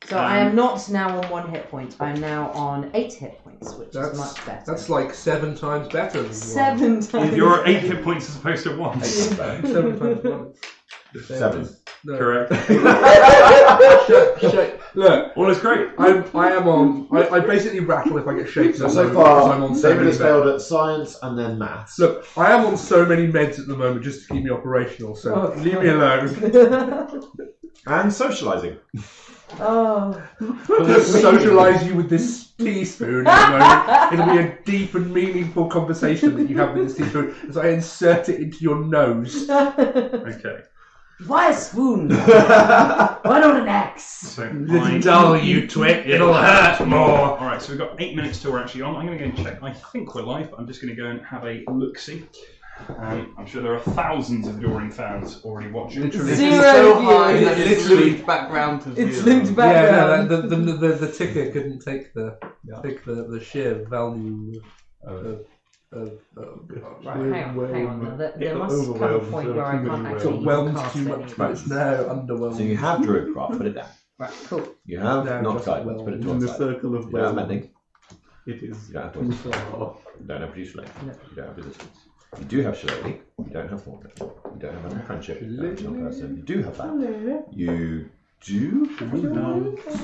So I am not now on 1 hit point. I am now on 8 hit points, which is much better. That's like 7 times better than 7 times. You're at 8 hit points as opposed to 1. 7 times 1. 7. No. Correct. Look, all is great. I am on. I basically rattle if I get shaken. So far, I'm on David has failed at science and then maths. Look, I am on so many meds at the moment just to keep me operational. So leave me alone. And socialising. Oh. Socialise you with this teaspoon at the moment. It'll be a deep and meaningful conversation that you have with this teaspoon as I insert it into your nose. Okay. Why a spoon? Why not an axe? So Little dull, you twit. It'll hurt more. Alright, so we've got 8 minutes till we're actually on. I'm going to go and check. I think we're live. I'm just going to go and have a look-see. I'm sure there are thousands of Adoring fans already watching. Literally. Zero so high views. that it's linked background to zero. It's linked Yeah, background. no, the ticker couldn't take the sheer value of Right, hang on now. There must come a point where I can't actually overwhelmed cast too much, any. but it's now underwhelmed. So you have Druidcraft, put it down. Right, cool. You have No, not just guidance, put it to In one the side. circle of You don't have well. mending. It is. You don't have poison. You don't have produce flame. No. You don't have resistance. You do have shillelagh. You don't have thorn. You don't have any friendship. You don't have no person. You do have that. You do.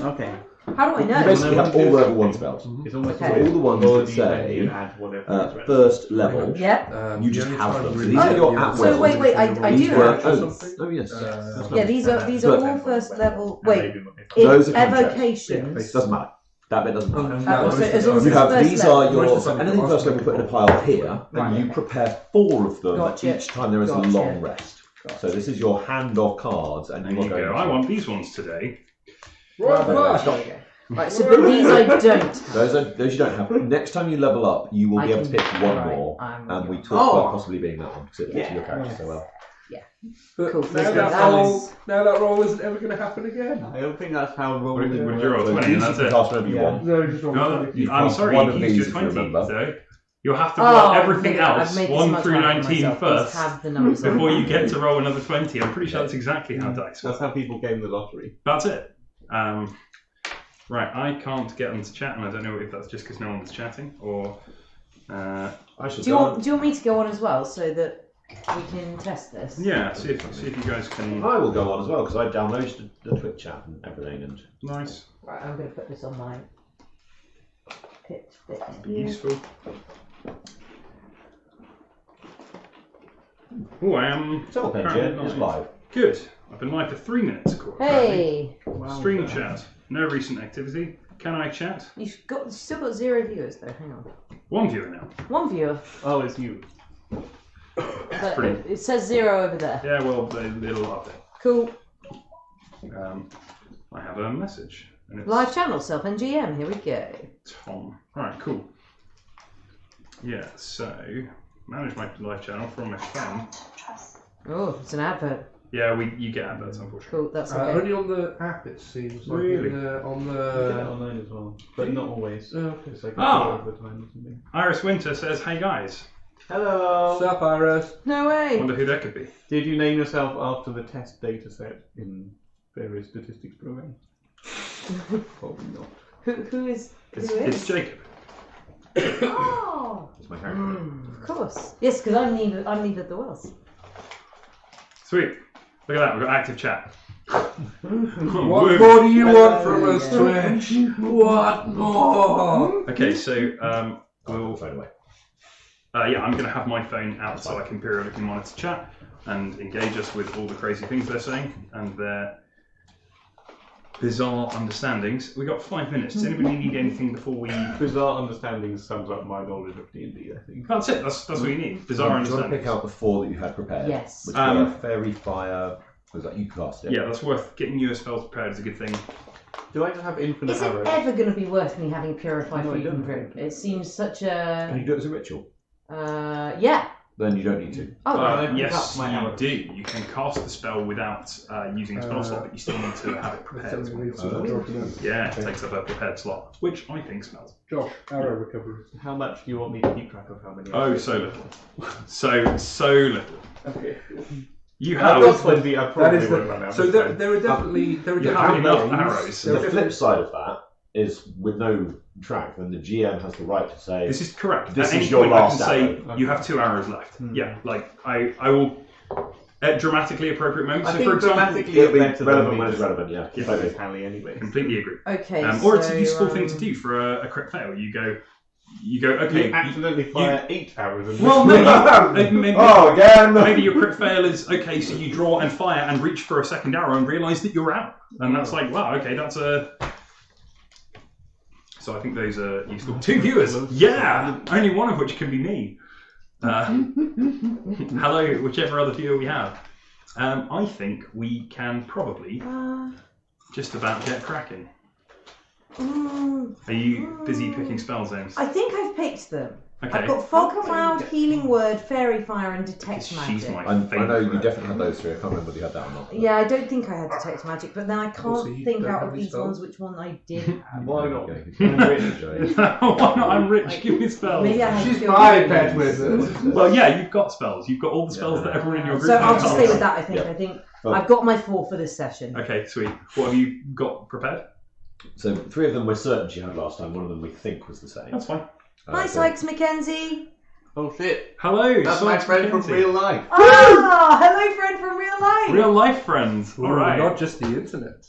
Okay. How do I You know? basically have all level 1 spells. It's almost So Okay. all the ones Or that do you then say add whatever. first level, Yeah. you The just only have time them. So really these are your you- at So will. wait, I These do were have. oh yes. Yeah, these are all first level. Wait, Those in are contracts. evocations. Doesn't matter. That bit doesn't matter. So as long as You it's have first these level. are your Most of so them anything are first level put in a pile here, Right, and you okay. prepare 4 of them Gotcha. each time there is Gotcha. a long rest. So this is your hand of cards, and There you are you going. go. I want these ones today. Right, There right. we go. Right, so but these I don't. Those you don't have. Next time you level up, you will I be able to can- pick one right, more, I'm and we with talked you. about possibly being that one because it fits your character so well. But Cool. now that roll isn't ever going to happen again. I don't think that's how Would rolling you works. roll So 20 you and that's can it? cast whenever you Yeah. want. No, just roll. No, You I'm cast sorry, one you of can use these your if you 20, remember. so you'll have to Oh, roll everything I've else, made this 1 much through harder for 19 myself. first, Just have the numbers on. before you get to roll another 20. I'm pretty sure that's exactly how dice That's work. how people game the lottery. That's it. Right, I can't get them to chat, and I don't know if that's just because no one's chatting, or... I should Do you want me to go on as well so that we can test this? Yeah, see if you guys can... I will go on as well because I downloaded the Twitch chat and everything. And Nice. Right, I'm going to put this on my pitch bit. Be useful. Oh, I am... Double Page apparently is live. Good. I've been live for 3 minutes, according Hey, Stream chat. No recent activity. Can I chat? you've still got 0 viewers though. Hang on, 1 viewer now. 1 viewer. Oh, it's you. But Brilliant. it says 0 over there. Yeah, well, it'll update. Cool. I have a message. And it's Live channel self NGM. Here we go. Tom. Alright, cool. Yeah, so manage my live channel from my phone. Oh, it's an advert. Yeah, you get adverts, unfortunately. Cool. That's okay. Only on the app it seems like. Really? On You can get it the... online as well, but not always. Oh, okay. It's like Ah. a quarter of the time or something. Iris Winter says, "Hey guys, Hello. Sup, Iris? No I way. wonder who that could be." Did you name yourself after the test data set in various statistics programs? Probably not. Who is? It's Jacob. Oh, It's my character. of course. Yes, because I'm neither the Wells. Sweet. Look at that. We've got active chat. What more do you want from us, Twitch? What more? Okay, so we'll. Phone away. Yeah, I'm going to have my phone out so I can periodically monitor chat and engage us with all the crazy things they're saying and their bizarre understandings. We got 5 minutes. Does anybody need anything before we? Bizarre understanding sums up my knowledge of D&D, I think. That's it. That's what you need. Bizarre Do you want to understandings. pick out the 4 that you had prepared? Yes. Which were Fairy, Fire. Was that you cast it? Yeah, that's worth getting your spells prepared is a good thing. Do I just have infinite Is it arrows? ever going to be worth me having Purify No, I Freedom don't. Drink? It seems such Can a. you do it as a ritual? Yeah. Then you don't need to. Oh, I pick Yes, up my you arrows? do. You can cast the spell without using a spell slot, but you still need to have it prepared. Yeah, it takes up a prepared slot, which I think smells. Josh, arrow recovery. How much do you want me to keep track of how many? Oh, so little. So little. Okay. You I've have. got 20. I That probably is won't run out. so there are definitely You have enough ways. arrows. There are The flip definitely- side of that is with no track, then the GM has the right to say, This is correct. This At any is your point, last I can arrow. say you have 2 arrows left. Yeah, like I will at dramatically appropriate moments. I So, think for example, dramatically it'll be better relevant than when it's just relevant, yeah. Yeah. Totally. Pally anyway. completely agree. Okay. Or it's so, a useful thing to do for a crit fail. You go. Okay. You accidentally fire 8 arrows. And Well, maybe, Oh, again! maybe your crit fail is okay. So you draw and fire and reach for a second arrow and realise that you're out, and that's like, wow, okay, that's a. So I think those are useful. 2 viewers, yeah, only one of which can be me. Hello, whichever other viewer we have. I think we can probably just about get cracking. Are you busy picking spells, James? I think I've picked them. Okay. I've got Fog Cloud, Healing Word, Fairy Fire, and Detect She's Magic. my I know you favourite. definitely had those 3. I can't remember whether you had that or not. Yeah, I don't think I had Detect Magic, but then I can't Also, you think don't out have of any these spells? ones which one I did have. Why not? Okay. Why not? I'm rich. Give me spells. Maybe I had She's skill my points. pet wizard. Well, yeah, you've got spells. You've got all the spells that everyone in your group So I'll has. just stay with that, I think. Yeah. I think Well- I've got my 4 for this session. Okay, sweet. What have you got prepared? So 3 of them we're certain she had last time. One of them we think was the same. That's fine. Hi, so- Sykes Mackenzie. Oh shit! Hello. That's my Sykes friend from Mackenzie. real life. Ah, hello, friend from real life. Real life friends. Ooh, All right. Not just the internet.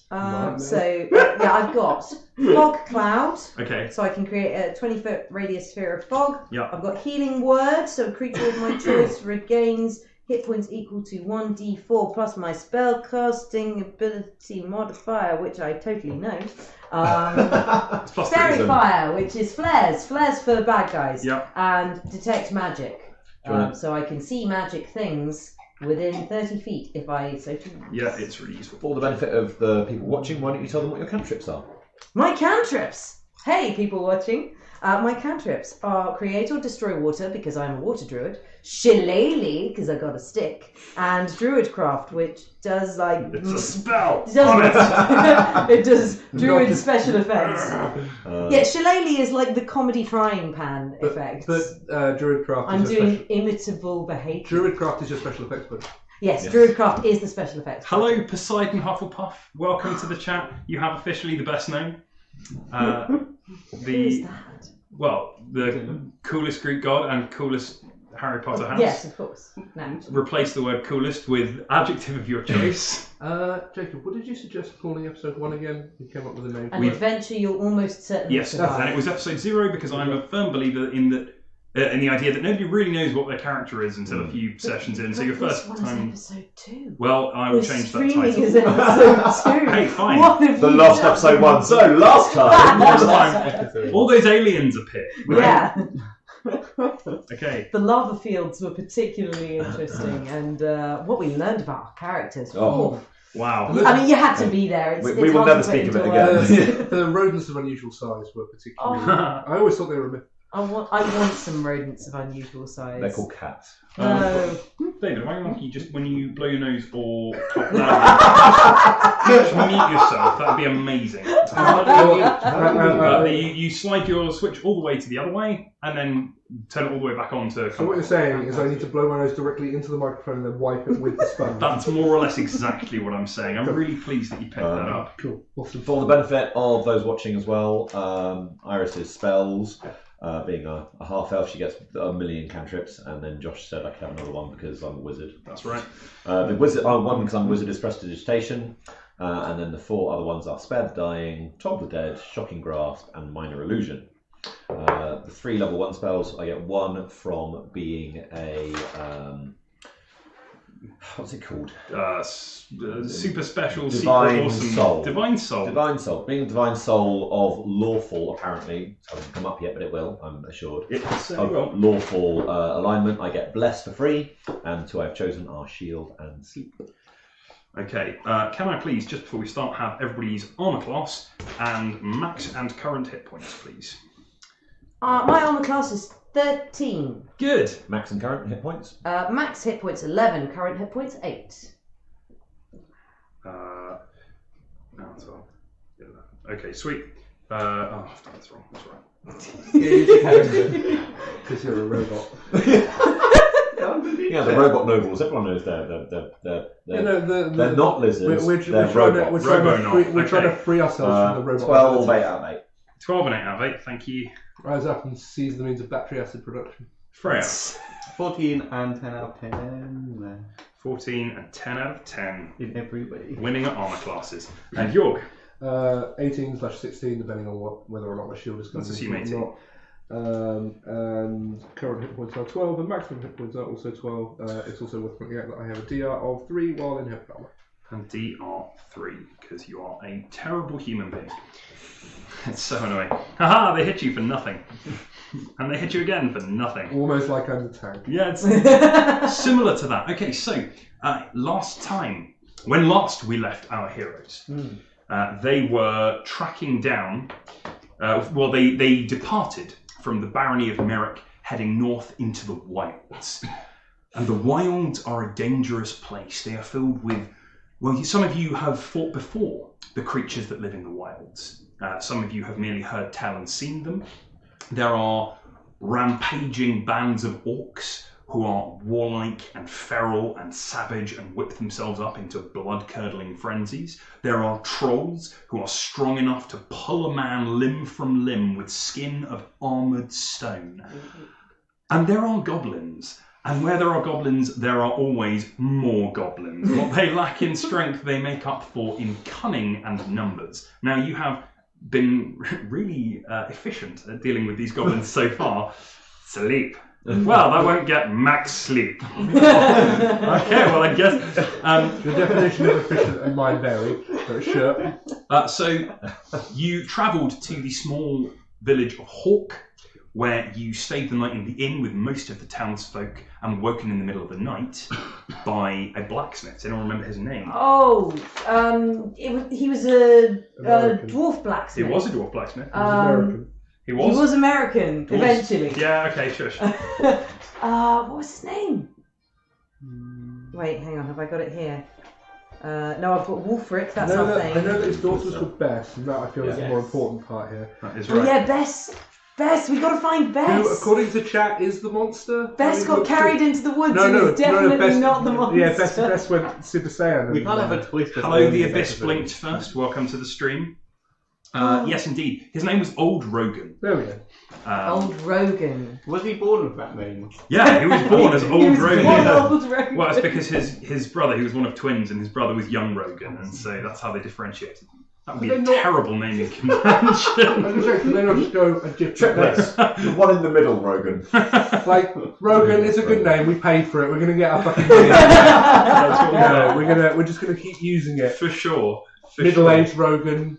So yeah, I've got Fog Cloud, Okay. so I can create a 20-foot radius sphere of fog. Yeah. I've got Healing Word, so a creature of my choice regains hit points equal to 1d4 plus my spell casting ability modifier, which I totally know. It's plus Fairy 3. Fire, which is flares for the bad guys. Yeah. And Detect Magic, Do you wanna- so I can see magic things within 30 feet if I so choose. Yeah, it's really useful. For the benefit of the people watching, why don't you tell them what your cantrips are? My cantrips! Hey, people watching. My cantrips are create or destroy water because I'm a water druid, shillelagh because I got a stick, and druidcraft, which does like It's a spell. it does, On it. it does druid special effects. Uh, Yeah, shillelagh is like the comedy frying pan effect. But Druidcraft I'm is your doing special. imitable behaviour. Druidcraft is your special effects book. Yes, Yes. druidcraft is the special effects. Hello, Poseidon Hufflepuff. Welcome to the chat. You have officially the best name. Who is that? The coolest Greek god and coolest Harry Potter house. Yes, of course. No. Replace the word coolest with adjective of your choice. Jacob, what did you suggest calling episode 1 again? You came up with a name. An adventure you'll almost certainly Yes, survive. and it was episode 0 because I'm a firm believer in that. In the idea that nobody really knows what their character is until a few sessions in. So your But first this one time. is episode 2. Well, I will We're change that streaming title. as episode 2. Hey, fine. What have The you last done? episode 1. So, last time. Last time, Episode. all those aliens appear. Yeah. Okay. The lava fields were particularly interesting, and what we learned about our characters. Oh. Wow. I mean, you had to be there. It's, We it's will hard never to put speak of into it words. again. The rodents of unusual size were particularly. Oh. I always thought they were a myth. I want some rodents of unusual size. They're called cats. No. David, am I lucky just when you blow your nose or talk loudly, just mute yourself? That'd be amazing. You slide your switch all the way to the other way and then turn it all the way back on to. So what you're saying is I need to blow my nose directly into the microphone and then wipe it with the sponge. That's more or less exactly what I'm saying. I'm really pleased that you picked that up. Cool. Awesome. For the benefit of those watching as well, Iris's spells, being a half elf, she gets a million cantrips, and then Josh said I could have another one because I'm a wizard. That's right. The wizard, one because I'm a wizard is prestidigitation, and then the 4 other ones are Spare the Dying, Top of the Dead, Shocking Grasp, and Minor Illusion. The 3 level 1 spells, I get 1 from being a what's it called? Super special, Divine secret, awesome. Soul. Divine Soul. Divine Soul. Being a Divine Soul of lawful, apparently, it hasn't come up yet, but it will, I'm assured. It's Of lawful alignment, I get Bless for free, and 2 I've chosen are Shield and Sleep. Okay, can I please, just before we start, have everybody's armor class and max and current hit points, please? My armor class is 13. Good. Max and current hit points. Max hit points 11. Current hit points 8. Okay, sweet. I've done this wrong. That's right. Because you're a robot. Yeah, the robot nobles. Everyone knows they're not lizards. They're robots. We're trying to free ourselves from the robot. 12, 8 out of 8. 12 and 8 out of 8, thank you. Rise up and seize the means of battery acid production. Freya. 14 and 10 out of 10. 14 and 10 out of 10. In every way. Winning at armour classes. And Jorg. 18/16, depending on whether or not my shield is going Let's to assume 18. not. And current hit points are 12, and maximum hit points are also 12. It's also worth pointing out that I have a DR of 3 while in heavy armor. And DR3, because you are a terrible human being. It's so annoying. Haha, they hit you for nothing. And they hit you again for nothing. Almost like I'm the tank. Yeah, it's similar to that. Okay, so last time, when last we left our heroes, they were tracking down, they departed from the barony of Merrick, heading north into the wilds. And the wilds are a dangerous place. They are filled with, some of you have fought before the creatures that live in the wilds. Some of you have merely heard tell and seen them. There are rampaging bands of orcs who are warlike and feral and savage and whip themselves up into blood-curdling frenzies. There are trolls who are strong enough to pull a man limb from limb with skin of armoured stone. And there are goblins. And where there are goblins, there are always more goblins. What they lack in strength, they make up for in cunning and numbers. Now, you have been really efficient at dealing with these goblins so far. Sleep. Well, that won't get max sleep. Okay, well, I guess... The definition of efficient and mine vary, but sure. So, you travelled to the small village of Hawk, where you stayed the night in the inn with most of the townsfolk and woken in the middle of the night by a blacksmith. Does anyone remember his name? Oh, he was a dwarf blacksmith. He was a dwarf blacksmith. He was American. He was? He was American, eventually. Yeah, okay, shush. What was his name? Wait, hang on, have I got it here? No, I've got Wolfric, that's our thing. I know that his daughter was called Bess, and that I feel is the more important part here. That is right. Oh yeah, Bess, we got to find Bess. Who, according to chat, is the monster. Bess got carried into the woods and is definitely Bess, not the monster. Yeah, Bess went Super Saiyan. We can't have a twist. Hello, the Abyss blinked first. Welcome to the stream. Yes, indeed. His name was Old Rogan. There we go. Old Rogan. Was he born with that name? Yeah, he was born as Old Rogan. Old Rogan. Well, it's because his brother, he was one of twins, and his brother was Young Rogan, and so that's how they differentiated. That would be a terrible naming convention. I was going to say, can they not just go a different place? The one in the middle, Rogan. Like, Rogan is a good name, we paid for it, we're going to get our fucking money. That's what we're just going to keep using it. For sure. Middle-aged Rogan.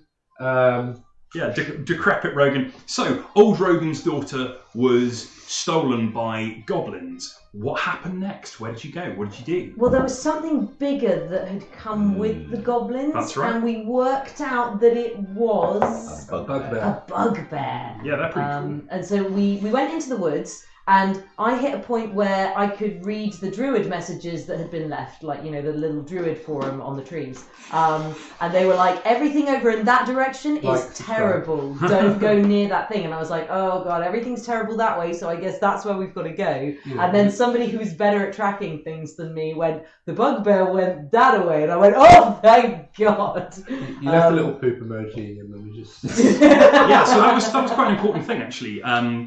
Decrepit Rogan. So, Old Rogan's daughter was stolen by goblins. What happened next? Where did you go? What did you do? Well, there was something bigger that had come with the goblins. That's right. And we worked out that it was A bugbear. a bugbear. Yeah, they're pretty cool. And so we went into the woods, and I hit a point where I could read the druid messages that had been left, like, the little druid forum on the trees. And they were like, everything over in that direction is terrible. Don't go near that thing. And I was like, oh God, everything's terrible that way, so I guess that's where we've got to go. Yeah. And then somebody who's better at tracking things than me went, the bugbear went that way. And I went, oh, thank God. You left a little poop emoji and then we just... Yeah, so that was quite an important thing, actually.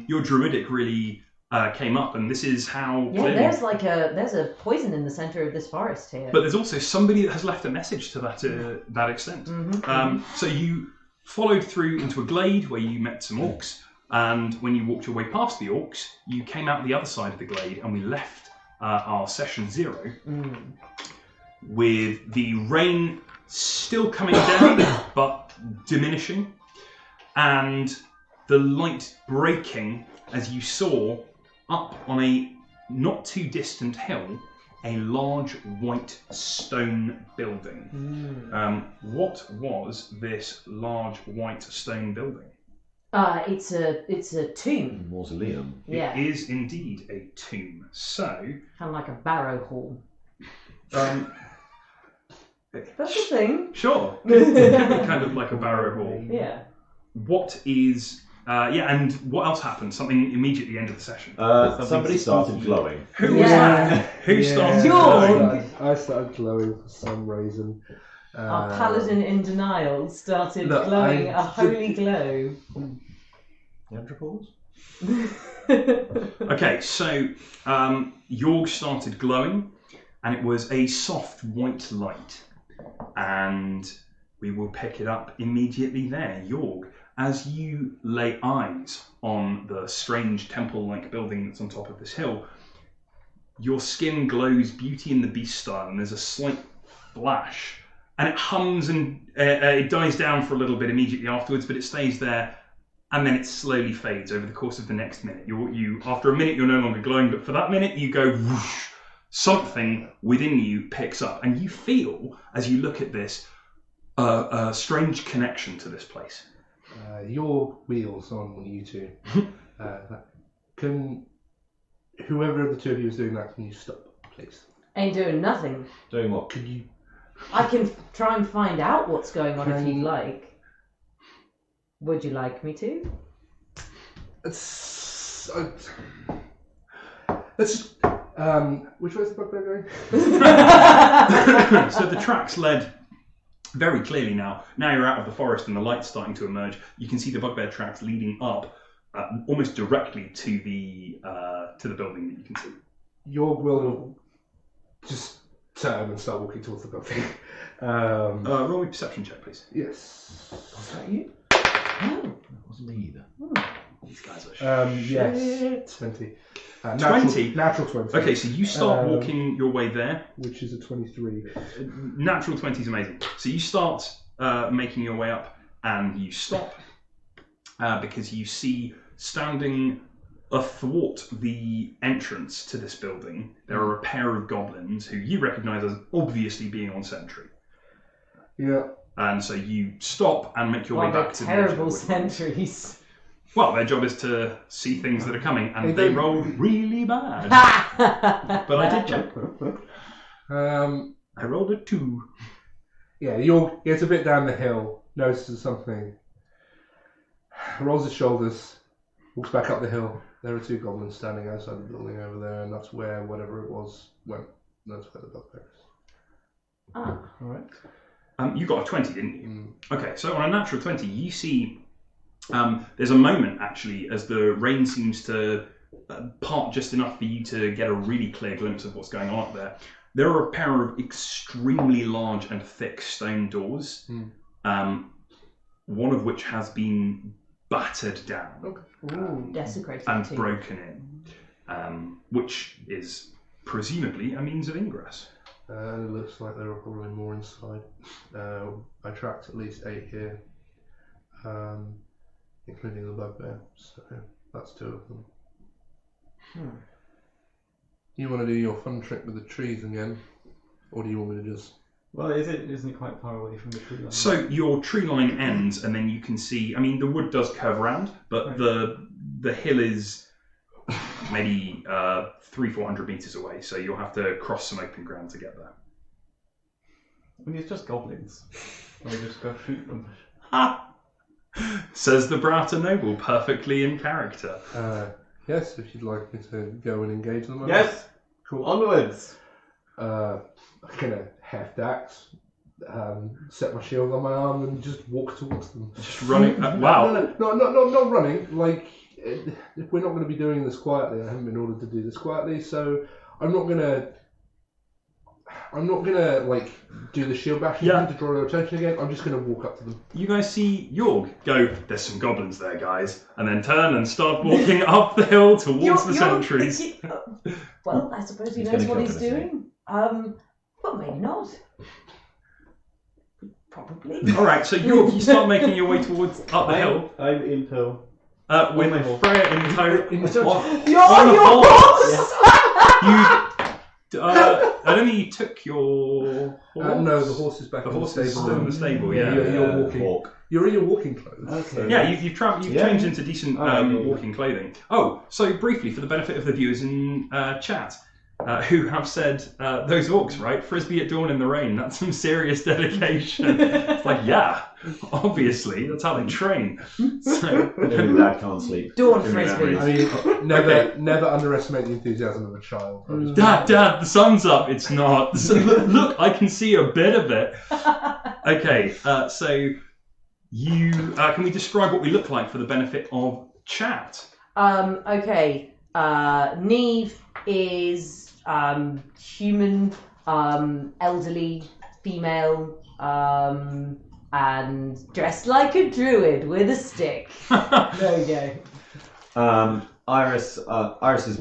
Your druidic really... came up, and this is how. Yeah, there's a poison in the center of this forest here. But there's also somebody that has left a message to that extent. Mm-hmm. So you followed through into a glade where you met some orcs, and when you walked your way past the orcs, you came out the other side of the glade, and we left our session 0 with the rain still coming down, but diminishing, and the light breaking as you saw. Up on a not too distant hill, a large white stone building. What was this large white stone building? It's a tomb. Mausoleum. Yeah. It is indeed a tomb. So kind of like a barrow hall. That's a thing. Sure. Kind of like a barrow hall. Yeah. What is and what else happened? Something immediately end of the session. Somebody started glowing. Who was that? Who started York. glowing? I started glowing for some reason. Our paladin in denial started Look, glowing a holy glow. Neanderthals? Okay, so Yorg started glowing, and it was a soft white light. And we will pick it up immediately there. Yorg, as you lay eyes on the strange temple-like building that's on top of this hill, your skin glows Beauty and the Beast style, and there's a slight flash. And it hums and it dies down for a little bit immediately afterwards, but it stays there, and then it slowly fades over the course of the next minute. You after a minute, you're no longer glowing, but for that minute, you go whoosh. Something within you picks up, and you feel, as you look at this, a strange connection to this place. Your wheels on you two. Can whoever of the two of you is doing that, can you stop, please? Ain't doing nothing. Doing what? Could you? I can try and find out what's going on if you'd like. Would you like me to? Let's just. Which way is the Bugbear going? So the tracks led very clearly now. Now you're out of the forest and the light's starting to emerge. You can see the Bugbear tracks leading up almost directly to the building that you can see. York will just turn and start walking towards the building. Roll me a perception check, please. Yes. Was that you? That wasn't me either. These guys are Yes. 20. 20? Natural 20. Okay, so you start walking your way there. Which is a 23. Natural 20 is amazing. So you start making your way up, and you stop because you see standing athwart the entrance to this building, there are a pair of goblins who you recognise as obviously being on sentry. Yeah. And so you stop and make your way back to the edge of the terrible woodlands. sentries. Well, their job is to see things that are coming, and they roll really bad. But I did check. I rolled a 2. Yeah, York gets a bit down the hill, notices something, rolls his shoulders, walks back up the hill. There are 2 goblins standing outside the building over there, and that's where whatever it was went. That's where the Bugbear is. Ah. Alright. You got a 20, didn't you? Okay, so on a natural 20, you see there's a moment, actually, as the rain seems to part just enough for you to get a really clear glimpse of what's going on up there. There are a pair of extremely large and thick stone doors, one of which has been battered down. Okay. Desecrated and too. broken in, which is presumably a means of ingress. And it looks like there are probably more inside. I tracked at least 8 here, including the Bugbear, so that's 2 of them. You want to do your fun trick with the trees again, or do you want me to just... Well, isn't it quite far away from the tree line? So your tree line ends, and then you can see, I mean, the wood does curve around, but the hill is maybe 300-400 metres away, so you'll have to cross some open ground to get there. I mean, it's just goblins. We just go shoot them. Ha! Says the Browter Noble, perfectly in character. Yes, if you'd like me to go and engage them. Yes! Cool. Onwards! I'm gonna heft axe, set my shield on my arm, and just walk towards them. Just running. Wow. Not running. Like, if we're not going to be doing this quietly, I haven't been ordered to do this quietly, so I'm not gonna like do the shield bashing to draw their attention again. I'm just gonna walk up to them. You guys see Yorg go, there's some goblins there, guys, and then turn and start walking up the hill towards the sentries. Well, I suppose he He's knows gonna what kill he's them, isn't he? doing. Well, maybe not. Probably. Alright, so Yorg, you start making your way towards up the hill. I'm in tow. With my horse. Freya in tow. You're on your horse! I don't think you took your horse. No, the horse is back The in the horse is stable. still in the stable, yeah. You're walking. Hawk. You're in your walking clothes. Okay. Yeah, you've changed into decent yeah. walking clothing. Oh, so briefly, for the benefit of the viewers in chat, who have said, those orcs, right? Frisbee at dawn in the rain, that's some serious dedication. It's like, yeah, obviously, that's how they train. So, Maybe Dad can't sleep. Dawn Give me that frisbee. I mean, never underestimate the enthusiasm of a child. Dad, the sun's up. It's not. So, look, I can see a bit of it. Okay, so you can we describe what we look like for the benefit of chat? Okay. Neve is human, elderly, female, and dressed like a druid with a stick. There you go. Iris's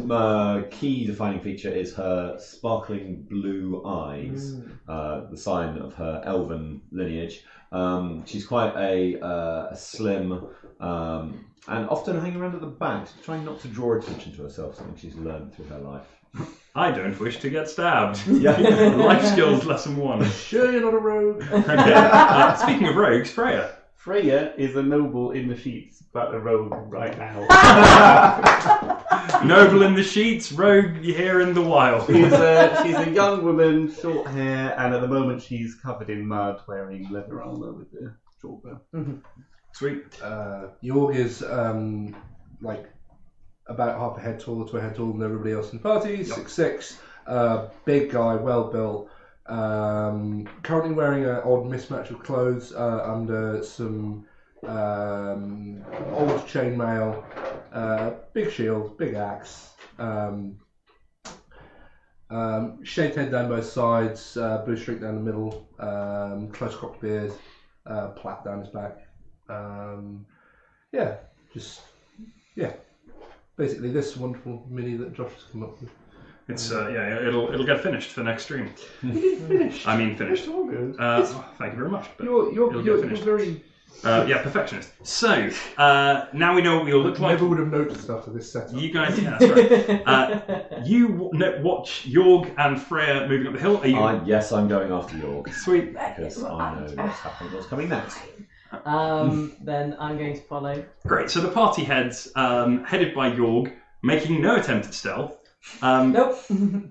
key defining feature is her sparkling blue eyes, the sign of her elven lineage. She's quite a slim and often hanging around at the back, trying not to draw attention to herself, something she's learned through her life. I don't wish to get stabbed. Yeah. Life skills lesson 1. Sure, you're not a rogue. Okay. Speaking of rogues, Freya. Freya is a noble in the sheets, but a rogue right now. Noble in the sheets, rogue here in the wild. She's a young woman, short hair, and at the moment she's covered in mud, wearing leather armor with the short bow. Sweet. Jorg is like about half a head taller than everybody else in the party. 6'6", big guy, well built. Currently wearing an odd mismatch of clothes under some old chainmail, big shield, big axe, shaved head down both sides, blue streak down the middle, close cropped beard, plait down his back. Basically this wonderful mini that Josh has come up with. It's it'll get finished for next stream. Finished. I mean finished. All good. Thank you very much. But You're finished. very. Perfectionist. So now we know what we all look like. Never would have noticed after this setup. You guys, yeah, that's right. You watch Jorg and Freya moving up the hill. Are you Yes, I'm going after York sweet? because I know what's happening, what's coming next. Then I'm going to follow. Great. So the party heads, headed by Jorg, making no attempt at stealth. Nope.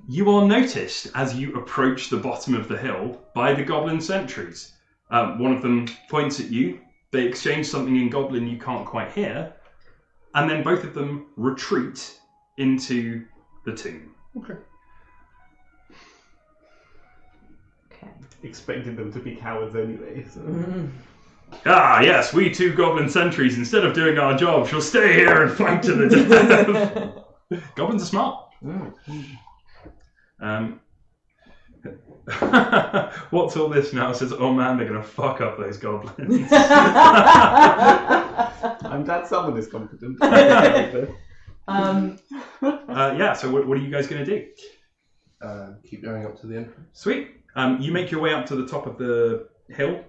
You are noticed as you approach the bottom of the hill by the goblin sentries. One of them points at you. They exchange something in goblin you can't quite hear, and then both of them retreat into the tomb. Okay. Expected them to be cowards anyway. So. Ah, yes, we 2 goblin sentries, instead of doing our job, shall stay here and fight to the death. Goblins are smart. What's all this now? Says, oh man, they're going to fuck up those goblins. I'm glad someone is competent. So what are you guys going to do? Keep going up to the entrance. Sweet. You make your way up to the top of the hill.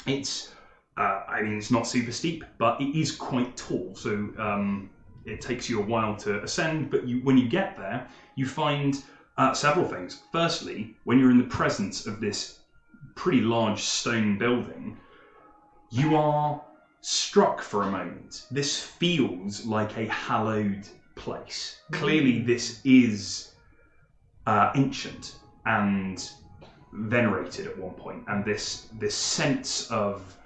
It's, it's not super steep, but it is quite tall. So it takes you a while to ascend. But when you get there, you find several things. Firstly, when you're in the presence of this pretty large stone building, you are struck for a moment. This feels like a hallowed place. Clearly, this is ancient and venerated at one point, and this sense of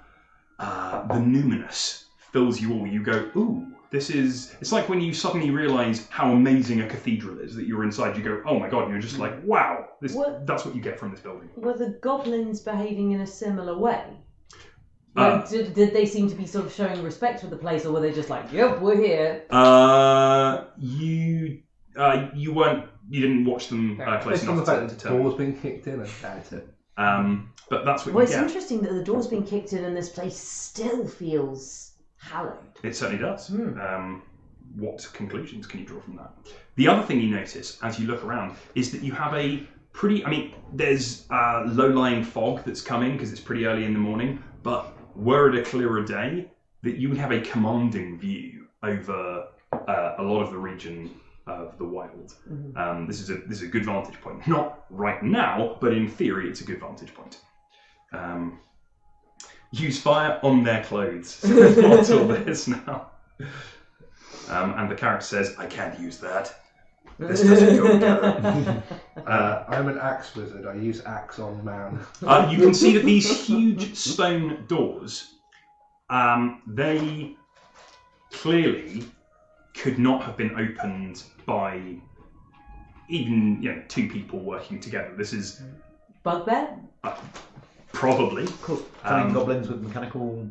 the numinous fills you all. You go, ooh, it's like when you suddenly realise how amazing a cathedral is, that you're inside, you go, oh my god, and you're just like, wow, that's what you get from this building. Were the goblins behaving in a similar way? Did they seem to be sort of showing respect for the place, or were they just like, yep, we're here? You didn't watch them close Based on the enough fact to that the tell. door's been kicked in, I doubt it. But that's what Well, you it's get. interesting that the door's been kicked in and this place still feels hallowed. It certainly does. What conclusions can you draw from that? The other thing you notice as you look around is that you have a there's low-lying fog that's coming because it's pretty early in the morning, but were it a clearer day, that you would have a commanding view over a lot of the region of the wild. This is a good vantage point. Not right now, but in theory, it's a good vantage point. Use fire on their clothes. What's all this now? And the character says, I can't use that. This doesn't go together. I'm an axe wizard. I use axe on man. You can see that these huge stone doors, they clearly could not have been opened by even two people working together. This is Bugbear? probably. Cool. Trained goblins with mechanical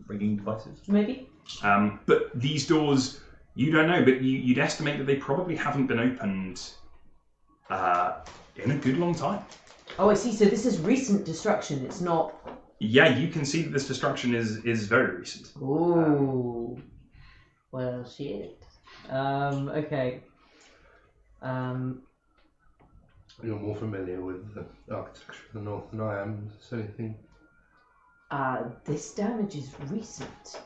rigging devices. Maybe? But these doors, you don't know, but you'd estimate that they probably haven't been opened in a good long time. Oh, I see. So this is recent destruction. It's not... Yeah, you can see that this destruction is very recent. Ooh. Well, shit. Okay. You're more familiar with the architecture of the north than I am. Is there anything? This damage is recent.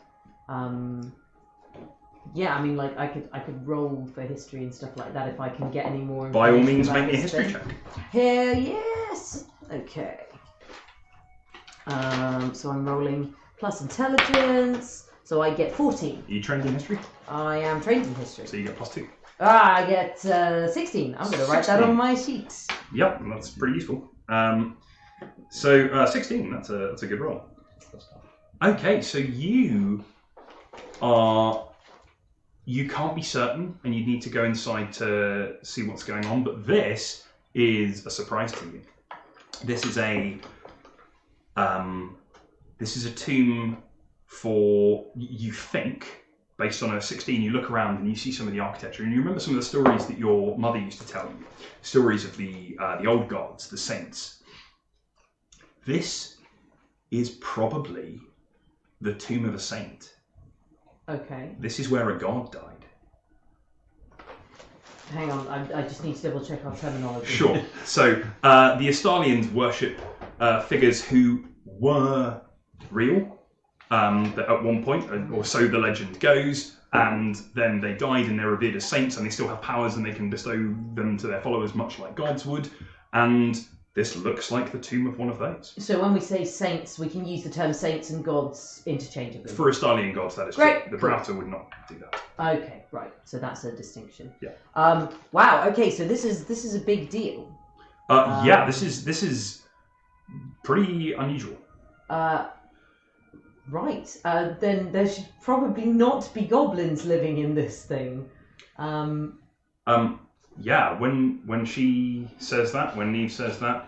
Yeah, I mean, like I could roll for history and stuff like that if I can get any more. By all means, about make me a this history thing. check. Hell yes. Okay. So I'm rolling plus intelligence, so I get 14. Are you trained in history? I am trained in history. So you get +2. I get 16. I'm going to write that 16. on my sheet. Yep, that's pretty useful. So 16, that's a good roll. Okay, so you can't be certain, and you need to go inside to see what's going on. But this is a surprise to you. This is a tomb for, you think, based on a 16, you look around and you see some of the architecture, and you remember some of the stories that your mother used to tell you, stories of the old gods, the saints. This is probably the tomb of a saint. Okay. This is where a god died. Hang on, I just need to double check our terminology. Sure. So the Astalians worship figures who were real at one point, or so the legend goes, and then they died and they're revered as saints, and they still have powers and they can bestow them to their followers much like gods would. And this looks like the tomb of one of those. So when we say saints, we can use the term saints and gods interchangeably. For Astalian gods, that is Great. true. The Brauta would not do that. Okay, right. So that's a distinction. Yeah. Wow. Okay. So this is a big deal. Yeah, this is pretty unusual. Right. Then there should probably not be goblins living in this thing. Yeah, when she says that, when Neve says that,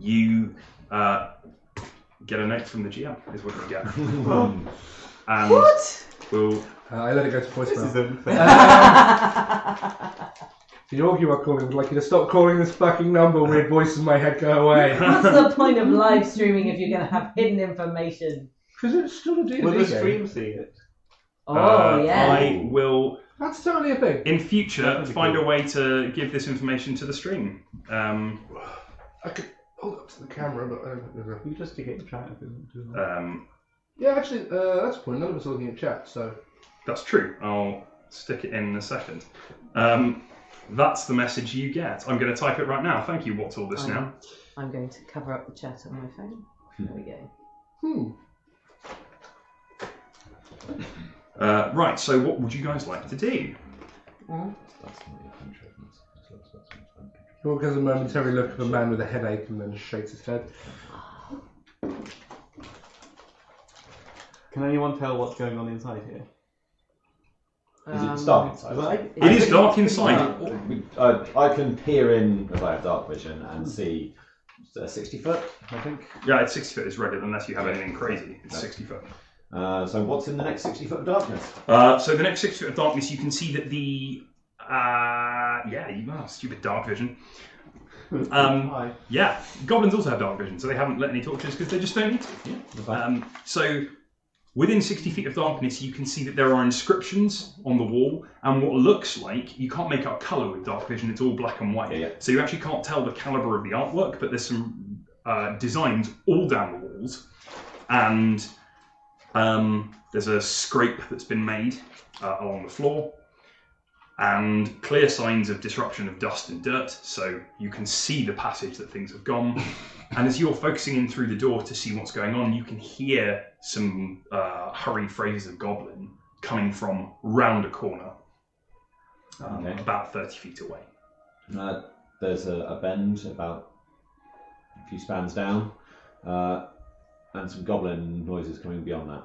you get a note from the GM, is what you get. And What? we'll... I let it go to This is voicemail. unfair. The Yorkie are calling would like you to stop calling this fucking number. Weird voices in my head, go away. What's the point of live streaming if you're going to have hidden information? Because it's still a D&D Will the game. stream see it? Oh yeah. I will, That's totally a thing. in future, That'd be find cool. a way to give this information to the stream. I could hold it up to the camera, but I don't know. You just stick it in chat if it isn't too long. Yeah, actually, that's a point. None of us are looking at chat, so. That's true. I'll stick it in a second. That's the message you get. I'm going to type it right now. Thank you. What's all this now? I'm going to cover up the chat on my phone. There we go. Right, so what would you guys like to do? York has a momentary look of a man with a headache and then shakes his head. Can anyone tell what's going on inside here? Is it dark inside? It is dark inside. I can peer in as I have dark vision and see 60 foot, I think. Yeah, it's 60 foot is regular unless you have anything crazy. It's 60 foot. So what's in the next 60 foot of darkness? So the next 6 foot of darkness, you can see that the stupid dark vision. Hi. Yeah, goblins also have dark vision, so they haven't lit any torches because they just don't need to. Okay. So within 60 feet of darkness, you can see that there are inscriptions on the wall, and what looks like, you can't make out colour with dark vision, it's all black and white. Yeah. So you actually can't tell the calibre of the artwork, but there's some designs all down the walls, and there's a scrape that's been made along the floor, and clear signs of disruption of dust and dirt, so you can see the passage that things have gone. And as you're focusing in through the door to see what's going on, you can hear some hurried phrases of goblin coming from round a corner. about 30 feet away. There's a bend about a few spans down, and some goblin noises coming beyond that.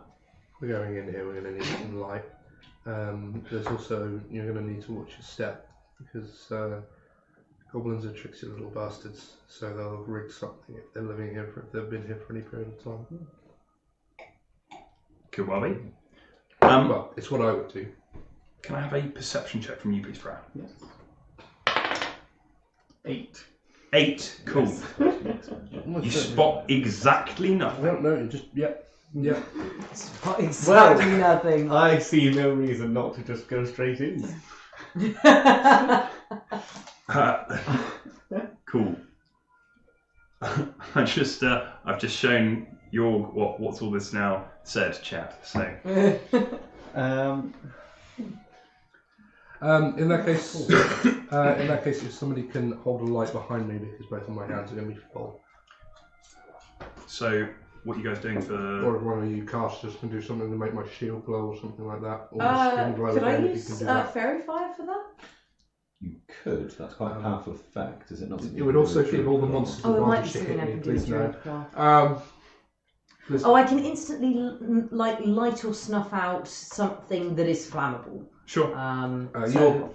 We're going in here, we're going to need some light. There's also, you're going to need to watch your step, because goblins are tricksy little bastards, so they'll rig something if they're living here, if they've been here for any period of time. Could well be. Well, it's what I would do. Can I have a perception check from you, please, Brad? Yes. 8. 8. Cool. You spot exactly I nothing. don't know, just, yeah. Spot exactly nothing. I see no reason not to just go straight in. Cool. I've just shown your what's all this now said, chat. So In that case, if somebody can hold a light behind me, because both of my hands are going to be full. So what are you guys doing for? Or if one of you casters can do something to make my shield glow or something like that. Or the skin glow could I again, if use you can do that. fairy fire for that? You could. That's quite a powerful effect, is it not? It would also give all the monsters Oh, it might be advantage to something I hit can me, do please no. during craft. Listen, I can instantly light or snuff out something that is flammable. Sure.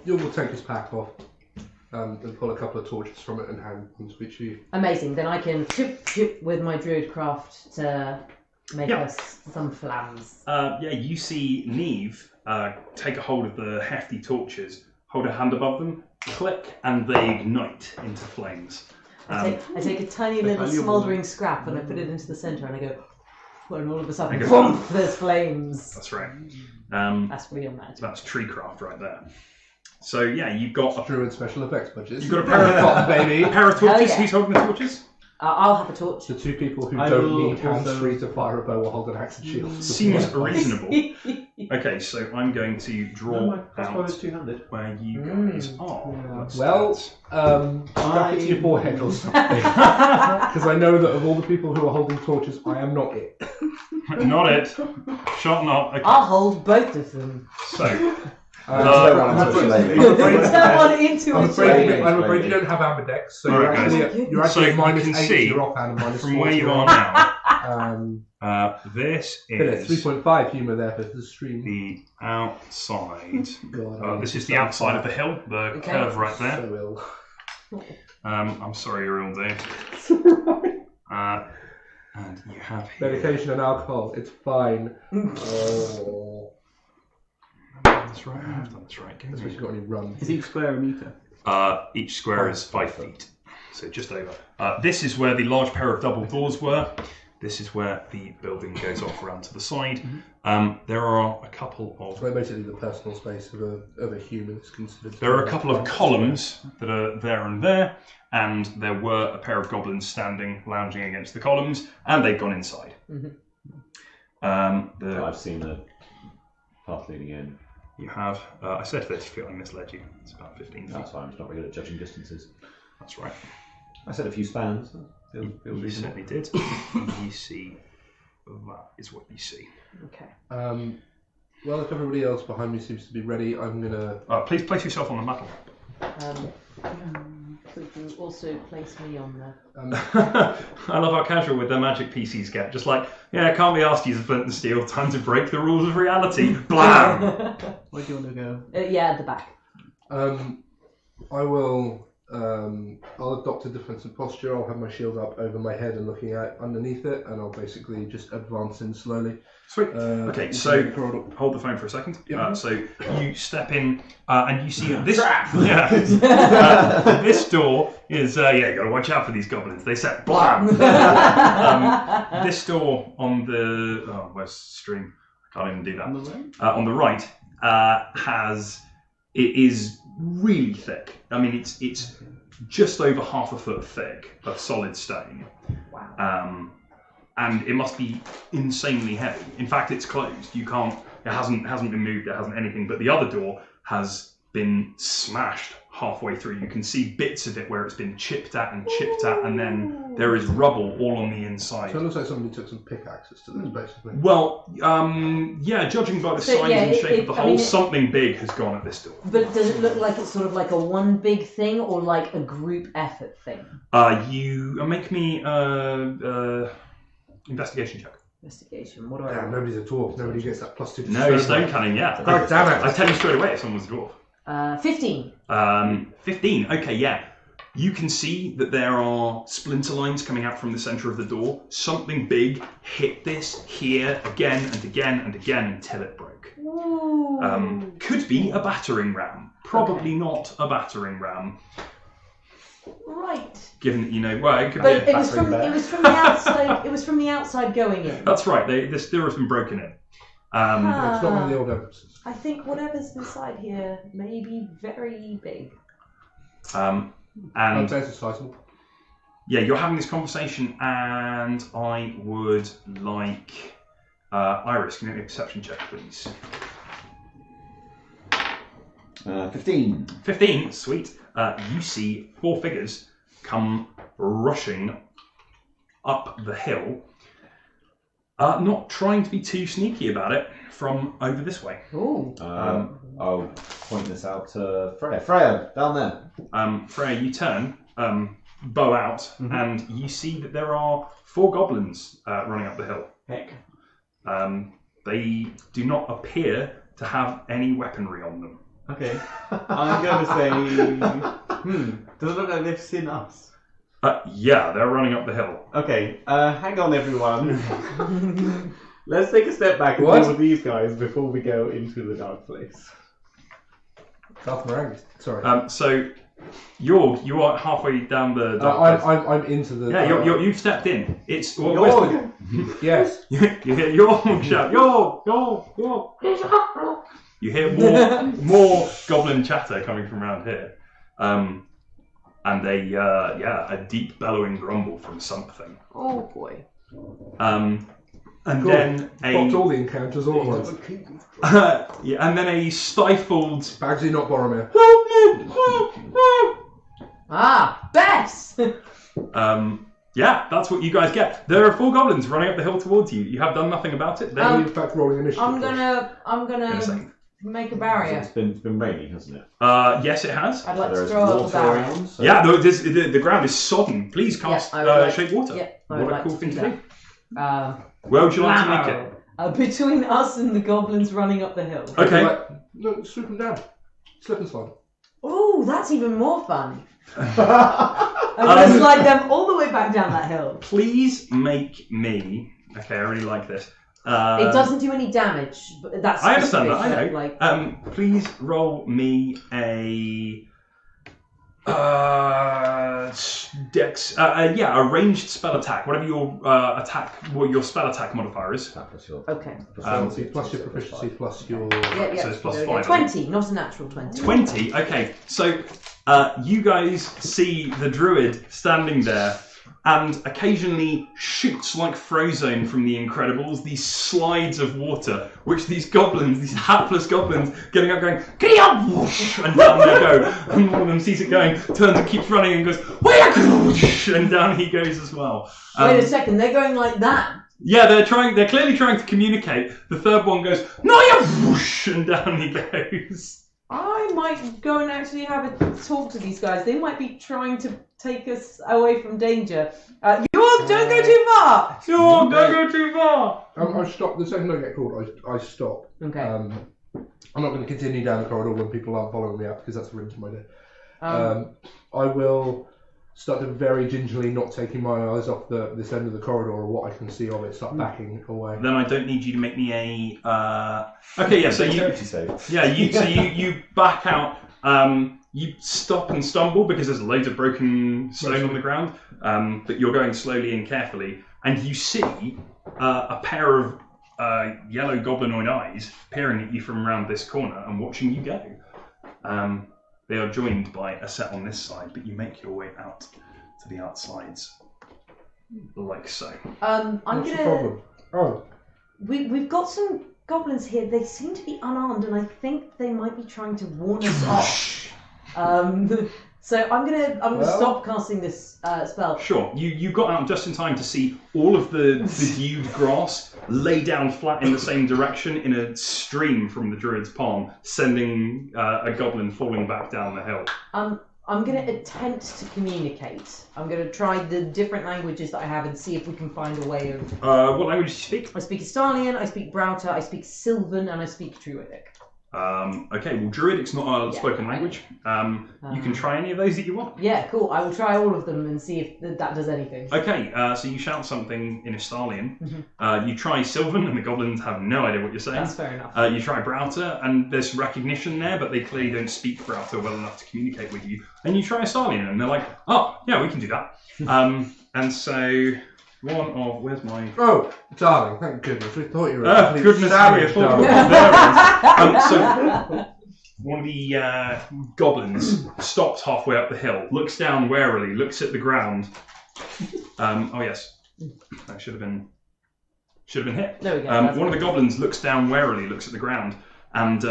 you'll take his pack off and pull a couple of torches from it and hand them to each of you. Amazing. Then I can chip with my druid craft to make us some flams. You see Neve take a hold of the hefty torches, hold a hand above them, click, and they ignite into flames. I take a tiny little valuable. smouldering scrap and I put it into the centre and I go, and all of a sudden, I go, boom, there's flames. That's right. That's real magic. That's tree craft right there. So you've got Druid special effects budget. you've got a pair of baby. a pair of torches. yeah. Who's holding the torches? I'll have a torch. The two people who I don't will need hands also- free to fire a bow will hold an axe and shield. Seems reasonable. Okay, so I'm going to draw My crossbow is out two-handed. where you guys are. Let's Well, start. strap it to your forehead or something. Because I know that of all the people who are holding torches, I am not it. Not it. Shot not. Okay. I'll hold both of them. So I'm afraid you don't have ambidex, so Alright, you're actually So at minus you can 8 see to your offhand and minus from 4 where to you your are offhand. now, this But it's is 3.5 humour there for the stream. the outside. God, This is the outside of the hill, the curve right there. So ill. I'm sorry you're all there. And you have here. Medication and alcohol, it's fine. Oh. That's right, I have done this right. Give me Especially got any rum. Is each square a metre? Each square is 5 feet, so just over. This is where the large pair of double doors were. This is where the building goes off around to the side. There are a couple of... So basically the personal space of a human is considered... There are a couple of columns that are there and there, and there were a pair of goblins standing, lounging against the columns, and they've gone inside. I've seen the path leading in. You have... I said 30 feet, I misled you. It's about 15 feet. That's fine, I'm just not very good at judging distances. That's right. I said a few spans. Feels You reasonable. certainly did. You see... That is what you see. Okay. Well, if everybody else behind me seems to be ready, I'm going to... Please place yourself on the metal. Could you also place me on the... I love how casual with their magic PCs get. Just like, can't be asked to use flint and steel. Time to break the rules of reality. Blam! Where do you want to go? at the back. I will... I'll adopt a defensive posture. I'll have my shield up over my head and looking out underneath it, and I'll basically just advance in slowly. Sweet. Okay, Okay, so hold the phone for a second. Yeah. So you step in and you see this. This door is you got to watch out for these goblins. They set blam. This door on the where's the stream? I can't even do that. On the right? On the right it is really thick. I mean, it's just over half a foot thick of solid stone. Wow. And it must be insanely heavy. In fact, it's closed. You can't. It hasn't been moved. It hasn't anything. But the other door has been smashed halfway through. You can see bits of it where it's been chipped at, and then there is rubble all on the inside. So it looks like somebody took some pickaxes to this, basically. Well, yeah, judging by the size and shape of the hole, something big has gone at this door. But does it look like it's sort of like a one big thing or like a group effort thing? You make me investigation check. Investigation. What do I? Yeah, nobody's a dwarf. Nobody gets that +2 to No, stone cunning. Yeah. God damn it! I tell you straight away if someone's a dwarf. 15. 15. Okay, yeah. You can see that there are splinter lines coming out from the centre of the door. Something big hit this here again and again and again until it broke. Could be a battering ram. Probably not a battering ram. Right. Given that you know, well, it could But be. it was from the outside. It was from the outside going in. That's right. This door has been broken in. It's not one of the old emphases. I think whatever's inside here may be very big. And I'd say it's sizable. yeah, you're having this conversation, and I would like Iris, can you make a perception check, please? 15. 15, sweet. You see 4 figures come rushing up the hill, not trying to be too sneaky about it, from over this way. Ooh. I'll point this out to Freya. Freya, down there. Freya, you turn, bow out, and you see that there are 4 goblins running up the hill. Heck. They do not appear to have any weaponry on them. Okay. I'm going to say, does it look like they've seen us? Yeah, they're running up the hill. Okay, hang on everyone. Let's take a step back and What? deal with these guys before we go into the dark place. South Meringue. Sorry. So you are halfway down the dark place. I'm into the. Yeah, you've stepped in. It's Yes. you hear your shout. Yo. You hear more goblin chatter coming from around here, and a deep bellowing grumble from something. Oh boy. And Cool. then Stopped all the encounters all at once. and then a stifled. Bagsy, not Boromir. Ah, Bess. Yeah, that's what you guys get. There are 4 goblins running up the hill towards you. You have done nothing about it. Are you in fact rolling initiative? I'm gonna Innocent. make a barrier. It's been raining, hasn't it? Yes, it has. I'd like to There's throw up a water barrier. around. So Yeah, the ground is sodden. Please cast I would like- shape water. Yeah, I would What a like cool to thing do to that. do. Where would you like to make it? Between us and the goblins running up the hill. Okay. No, swoop them down. Slip and slide. Ooh, that's even more fun. I'm gonna slide them all the way back down that hill. Please make me. Okay, I really like this. It doesn't do any damage, but that's. I understand that. I specific, know. Like, Please roll me a dex. A ranged spell attack. Whatever your your spell attack modifier is. okay. Proficiency plus your proficiency plus your. Yeah. So it's plus There we 5, go. 20, not a natural 20. 20. Okay, so you guys see the druid standing there, and occasionally shoots like Frozone from The Incredibles, these slides of water, which these goblins, these hapless goblins, getting up going, giddy up, whoosh, and down they go. And one of them sees it going, turns and keeps running and goes, whoosh, and down he goes as well. Wait a second, they're going like that. Yeah, they're clearly trying to communicate. The third one goes, no, you whoosh, and down he goes. I might go and actually have a talk to these guys. They might be trying to take us away from danger. Don't go too far! No, don't go too far! I stop. The second I get called, I stop. Okay. I'm not going to continue down the corridor when people aren't following me up because that's a ring to my day. I will start to very gingerly, not taking my eyes off this end of the corridor or what I can see of it, start backing away. Then I don't need you to make me a. Okay, yeah. So you back out. You stop and stumble because there's loads of broken stone on the ground. But you're going slowly and carefully, and you see a pair of yellow goblinoid eyes peering at you from around this corner and watching you go. They are joined by a set on this side, but you make your way out to the outsides, like so. What's the problem? Oh, We've got some goblins here. They seem to be unarmed, and I think they might be trying to warn us off. So I'm gonna stop casting this spell. Sure. You got out just in time to see all of the dewed grass lay down flat in the same direction in a stream from the druid's palm, sending a goblin falling back down the hill. I'm going to attempt to communicate. I'm going to try the different languages that I have and see if we can find a way of... What language do you speak? I speak Estalian, I speak Brauta, I speak Sylvan, and I speak Druidic. Okay, well, Druidic's not a spoken language. You can try any of those that you want. Yeah, cool. I will try all of them and see if that does anything. Okay, so you shout something in Estalian. You try Sylvan, and the goblins have no idea what you're saying. That's fair enough. You try Brauta, and there's recognition there, but they clearly don't speak Brauta well enough to communicate with you. And you try Estalian, and they're like, oh, yeah, we can do that. And so... where's my... Oh, darling, thank goodness. We thought you were goodness savage, me, darling. So, one of the goblins stops halfway up the hill, looks down warily, looks at the ground. Oh yes, that should have been hit. There we go. One of the goblins looks down warily, looks at the ground, and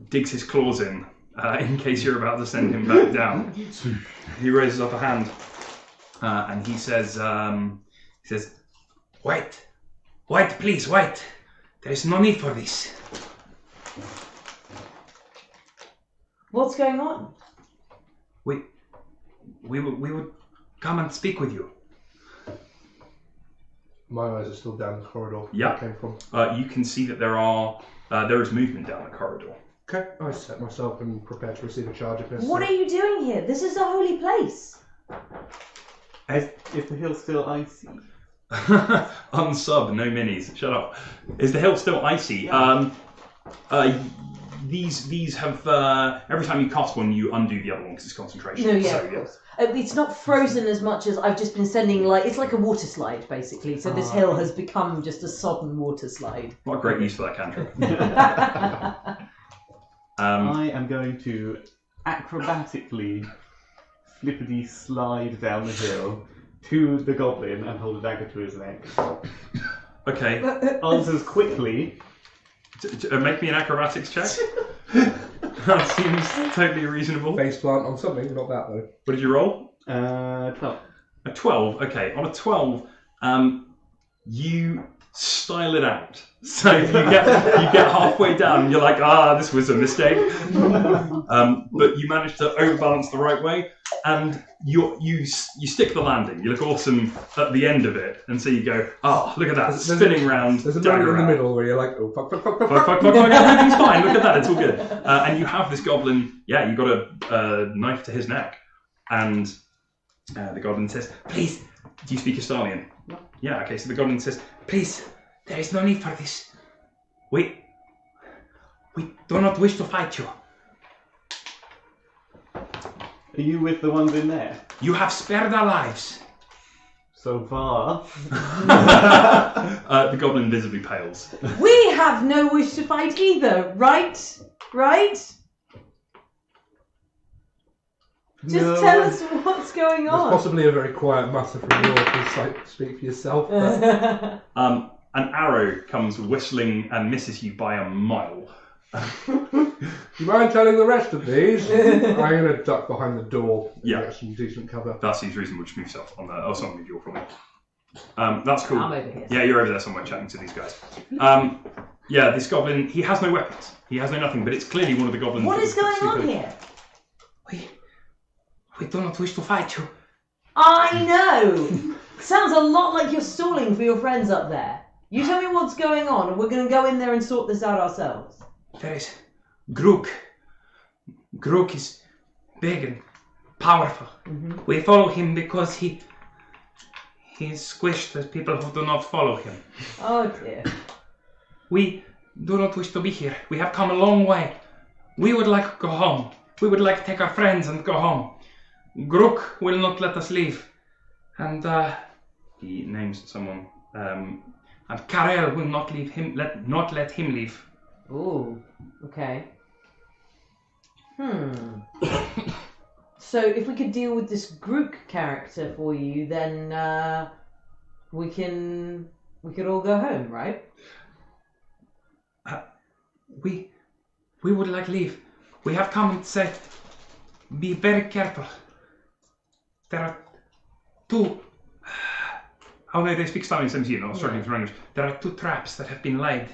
digs his claws in case you're about to send him back down. He raises up a hand, and he says... He says, "Wait, please, wait. There is no need for this." What's going on? We would come and speak with you. My eyes are still down the corridor. Yeah. Where it came You can see that there is movement down the corridor. from. Okay, I set myself and prepare to receive a charge if necessary. What are you doing here? This is a holy place. Is the hill still icy? Unsub, no minis. Shut up. Is the hill still icy? Yeah. These have every time you cast one, you undo the other one because it's concentration. No, yeah, So, of course. It's not frozen as much as I've just been sending, it's like a water slide, basically. So this hill has become just a sodden water slide. Not a great use for that cantrip. I am going to acrobatically flippity slide down the hill to the goblin and hold a dagger to his neck. Okay. Answers quickly. Make me an acrobatics check. That seems totally reasonable. Face plant on something, not that though. What did you roll? 12. A 12. Okay. On a 12, you style it out. So you get halfway down and you're like, this was a mistake. But you manage to overbalance the right way, and you stick the landing. You look awesome at the end of it, and so you go, look at that, spinning round. There's a dagger moment in the out. middle where you're like, oh, fuck, Fuck, everything's fine, look at that, it's all good. And you have this goblin, you got a knife to his neck, and the goblin says, "Please, do you speak Estalian?" No. Yeah, okay, so the goblin says, "Please, there is no need for this. We do not wish to fight you. Are you with the ones in there? You have spared our lives." So far. The goblin visibly pales. We have no wish to fight either, right? Right? Just tell us what's going There's on. possibly a very quiet mutter from your please speak for yourself. But... An arrow comes whistling and misses you by a mile. Do you mind telling the rest of these? I'm going to duck behind the door and Yeah. get some decent cover. That seems reasonable. Just move yourself on the. Oh, sorry, move your from me. That's cool. I'm over here. Yeah, you're over there somewhere chatting to these guys. This goblin, he has no weapons. He has no nothing, but it's clearly one of the goblins. What that is was going on super- here? We do not wish to fight you. I know! Sounds a lot like you're stalling for your friends up there. You tell me what's going on, and we're going to go in there and sort this out ourselves. There is Grook. Grook is big and powerful. Mm-hmm. We follow him because he is squished as people who do not follow him. Oh dear. We do not wish to be here. We have come a long way. We would like to go home. We would like to take our friends and go home. Grook will not let us leave. And he names someone. And Karel will not leave him. Not let him leave. Ooh, okay. So if we could deal with this Grook character for you, then we could all go home, right? We would like leave. We have come and say be very careful. There are two... Oh no, they speak Stalin Semsi, not struggling for language. There are 2 traps that have been laid.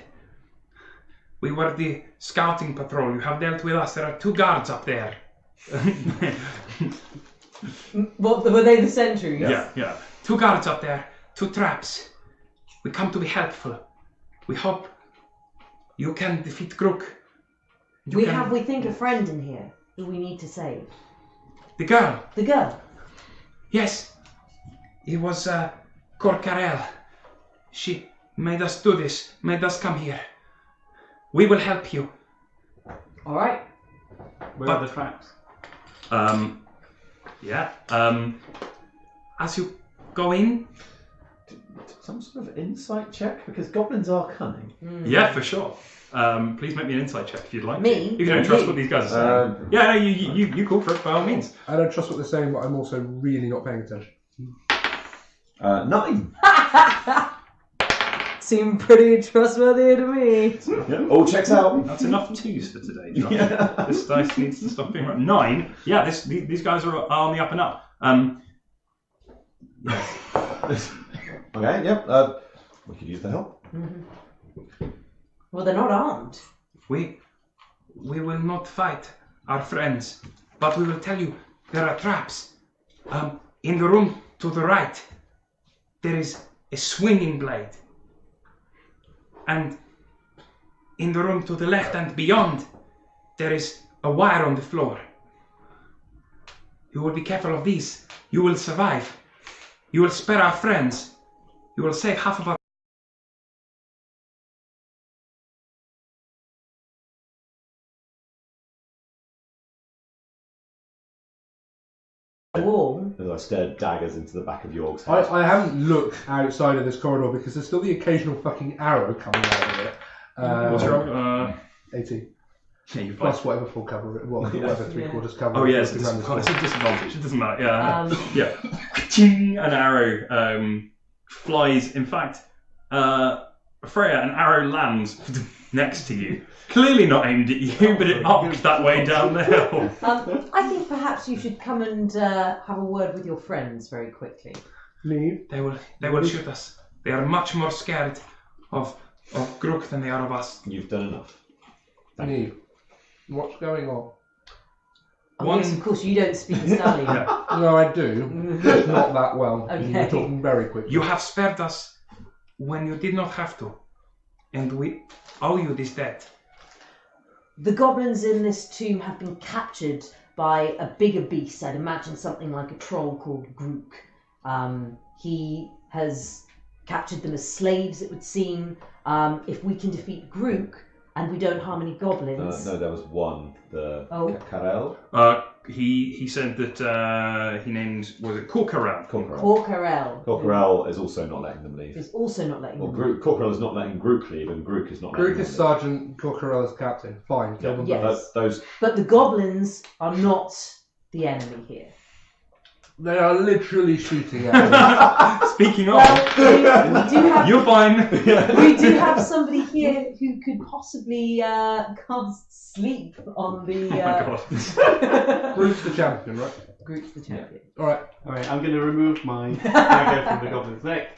We were the scouting patrol. You have dealt with us. There are 2 guards up there. What, were they the sentries? Yeah. 2 guards up there. 2 traps. We come to be helpful. We hope you can defeat Grook. We think, a friend in here who we need to save. The girl. The girl. Yes. It was Corcarel. She made us do this. Made us come here. We will help you. All right. Where are the traps? As you go in. Some sort of insight check? Because goblins are cunning. Yeah, for sure. Please make me an insight check if you'd like. Me? If you don't trust what these guys are saying. Yeah, no, you call for it by all means. I don't trust what they're saying, but I'm also really not paying attention. 9. Seem pretty trustworthy to me. Yeah. All checks out. That's enough 2s for today, Josh. This dice needs to stop being right. 9. Yeah, these guys are on the up and up. Yes. Okay, yep. We could use the help. Mm-hmm. Well, they're not armed. We will not fight our friends, but we will tell you there are traps. In the room to the right, there is a swinging blade. And in the room to the left and beyond, there is a wire on the floor. You will be careful of these. You will survive. You will spare our friends. You will save half of our... Wall. As I stared daggers into the back of York's head. I haven't looked outside of this corridor because there's still the occasional fucking arrow coming out of it. What's your 18. Yeah, you Plus whatever full cover, whatever 3/4 cover. Oh yes, it's a disadvantage. It doesn't matter. Yeah, yeah. An arrow flies. In fact, Freya, an arrow lands next to you. Clearly not aimed at you, but it arcs that way down the hill. I think perhaps you should come and have a word with your friends very quickly. Leave. They will shoot us. They are much more scared of Grook than they are of us. You've done enough. Leave. What's going on? Oh, yes, of course, you don't speak Stalin. No, I do. Just not that well. Okay. You're talking very quickly. You have spared us when you did not have to, and we owe you this debt. The goblins in this tomb have been captured by a bigger beast. I'd imagine something like a troll called Grook. He has captured them as slaves, it would seem. If we can defeat Grook and we don't harm any goblins... No, there was one. The Karel? He said that he named, was it Corcarel? Corcarel. Corcarel is also not letting them leave. Is also not letting them leave. Corcarel is not letting Grook leave, and Grook is not letting Grook them is leave. Sergeant, Corcarel is Captain. Fine, kill them both. Yes. But the goblins are not the enemy here. They are literally shooting at us. Speaking of, we do have, you're fine. We do have somebody here who could possibly cast sleep on the... Oh my god. Grook's the champion, right? Grook's the champion. Alright. Alright, I'm going to remove my dagger from the goblin's neck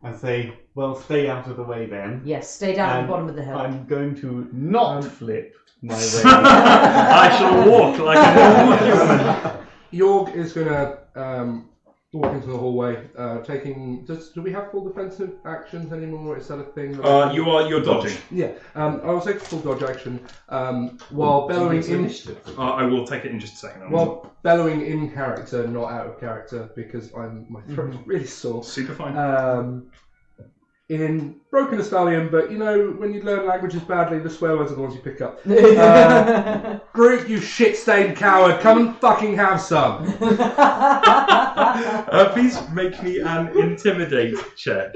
and say, well, stay out of the way then. Yes, stay down at And the bottom of the hill. I'm going to not flip my way. I shall walk like a normal human. York is going to walk into the hallway, taking... Do we have full defensive actions anymore? Is that a thing? You're dodging. Yeah, I will take full dodge action while bellowing in... I will take it in just a second. While bellowing in character, not out of character, because my throat's really sore. Super fine. In broken Estalian, but you know, when you learn languages badly, the swear words are the ones you pick up. Groot, you shit-stained coward, come and fucking have some. Please make me an intimidate check.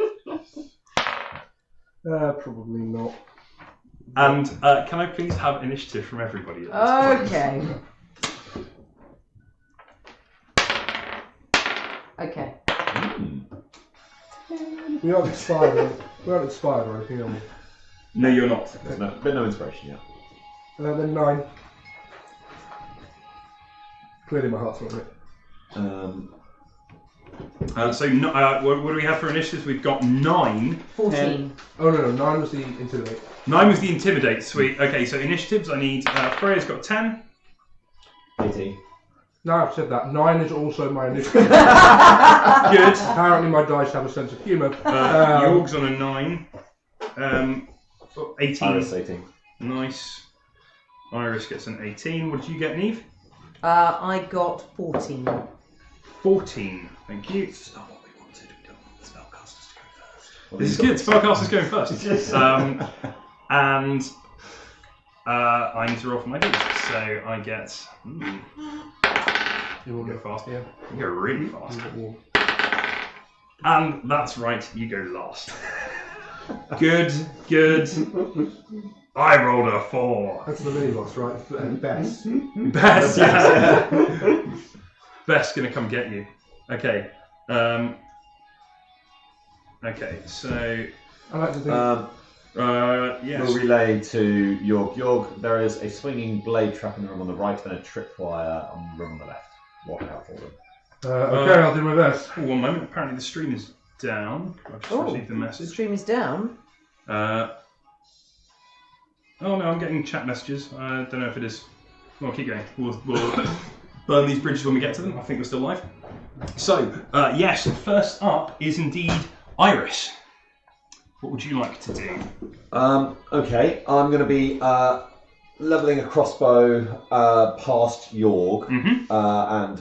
Probably not. And can I please have initiative from everybody at this point? Okay. We aren't expired. We aren't expired or anything, are we? No, you're not. There's no inspiration yet. Then 9. Clearly, my heart's not in it. What do we have for initiatives? We've got 9. 14. Oh no, 9 was the intimidate. 9 was the intimidate. Sweet. Okay, so initiatives. I need. Freya's got 10. 18. Now I've said that, 9 is also my initiative. Good. Apparently, my dice have a sense of humour. Yorg's on a 9. 18. Iris 18. Nice. Iris gets an 18. What did you get, Neve? I got 14. 14. Thank you. This is not what we wanted. We don't want the spellcasters to go first. Well, This is you've good. got- Spellcaster's going first. And I need to roll for my dice. So I get. You will Go fast. Yeah. You go really fast. Yeah. And that's right. You go last. Good. I rolled a 4. That's the mini boss, right? Best. Best, yeah. Best's gonna come get you. Okay. Okay, so I like to think. yes. We'll relay to Yorg. There is a swinging blade trap in the room on the right and a tripwire on the room on the left. Watch out for them. Okay, I'll do my best. Oh, one moment. Apparently the stream is down. I've just received the The message. stream is down. Oh no, I'm getting chat messages. I don't know if it is. Well, keep going. We'll burn these bridges when we get to them. I think we're still live. So, yes, first up is indeed Iris. What would you like to do? Okay, I'm going to be levelling a crossbow past Yorg and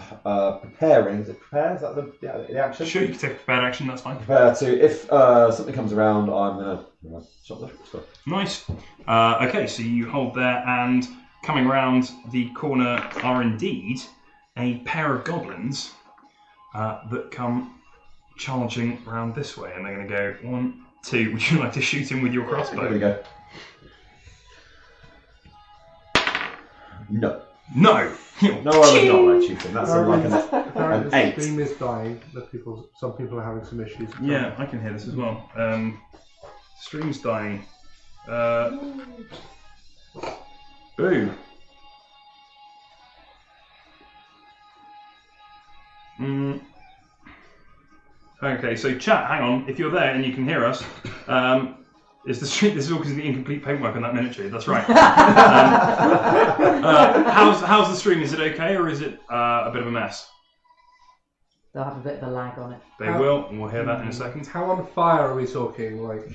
preparing. Is it prepare? Is that the action? Sure, you can take a prepared action, that's fine. Prepare to, if something comes around, I'm going to shot the crossbow. Nice. Okay, so you hold there, and coming around the corner are indeed a pair of goblins that come charging around this way, and they're going to go 1, 2. Would you like to shoot him with your crossbow? Here we go. No. No. No, I would not like shooting. That's like Apparently, an 8. the stream is dying. Some people are having some issues. Yeah, I can hear this as well. Stream's dying. Boo. Okay, so chat, hang on. If you're there and you can hear us, is the stream? This is all because of the incomplete paintwork on that miniature. That's right. How's the stream? Is it okay, or is it a bit of a mess? They'll have a bit of a lag on it. They will, and we'll hear that in a second. How on fire are we talking? Like,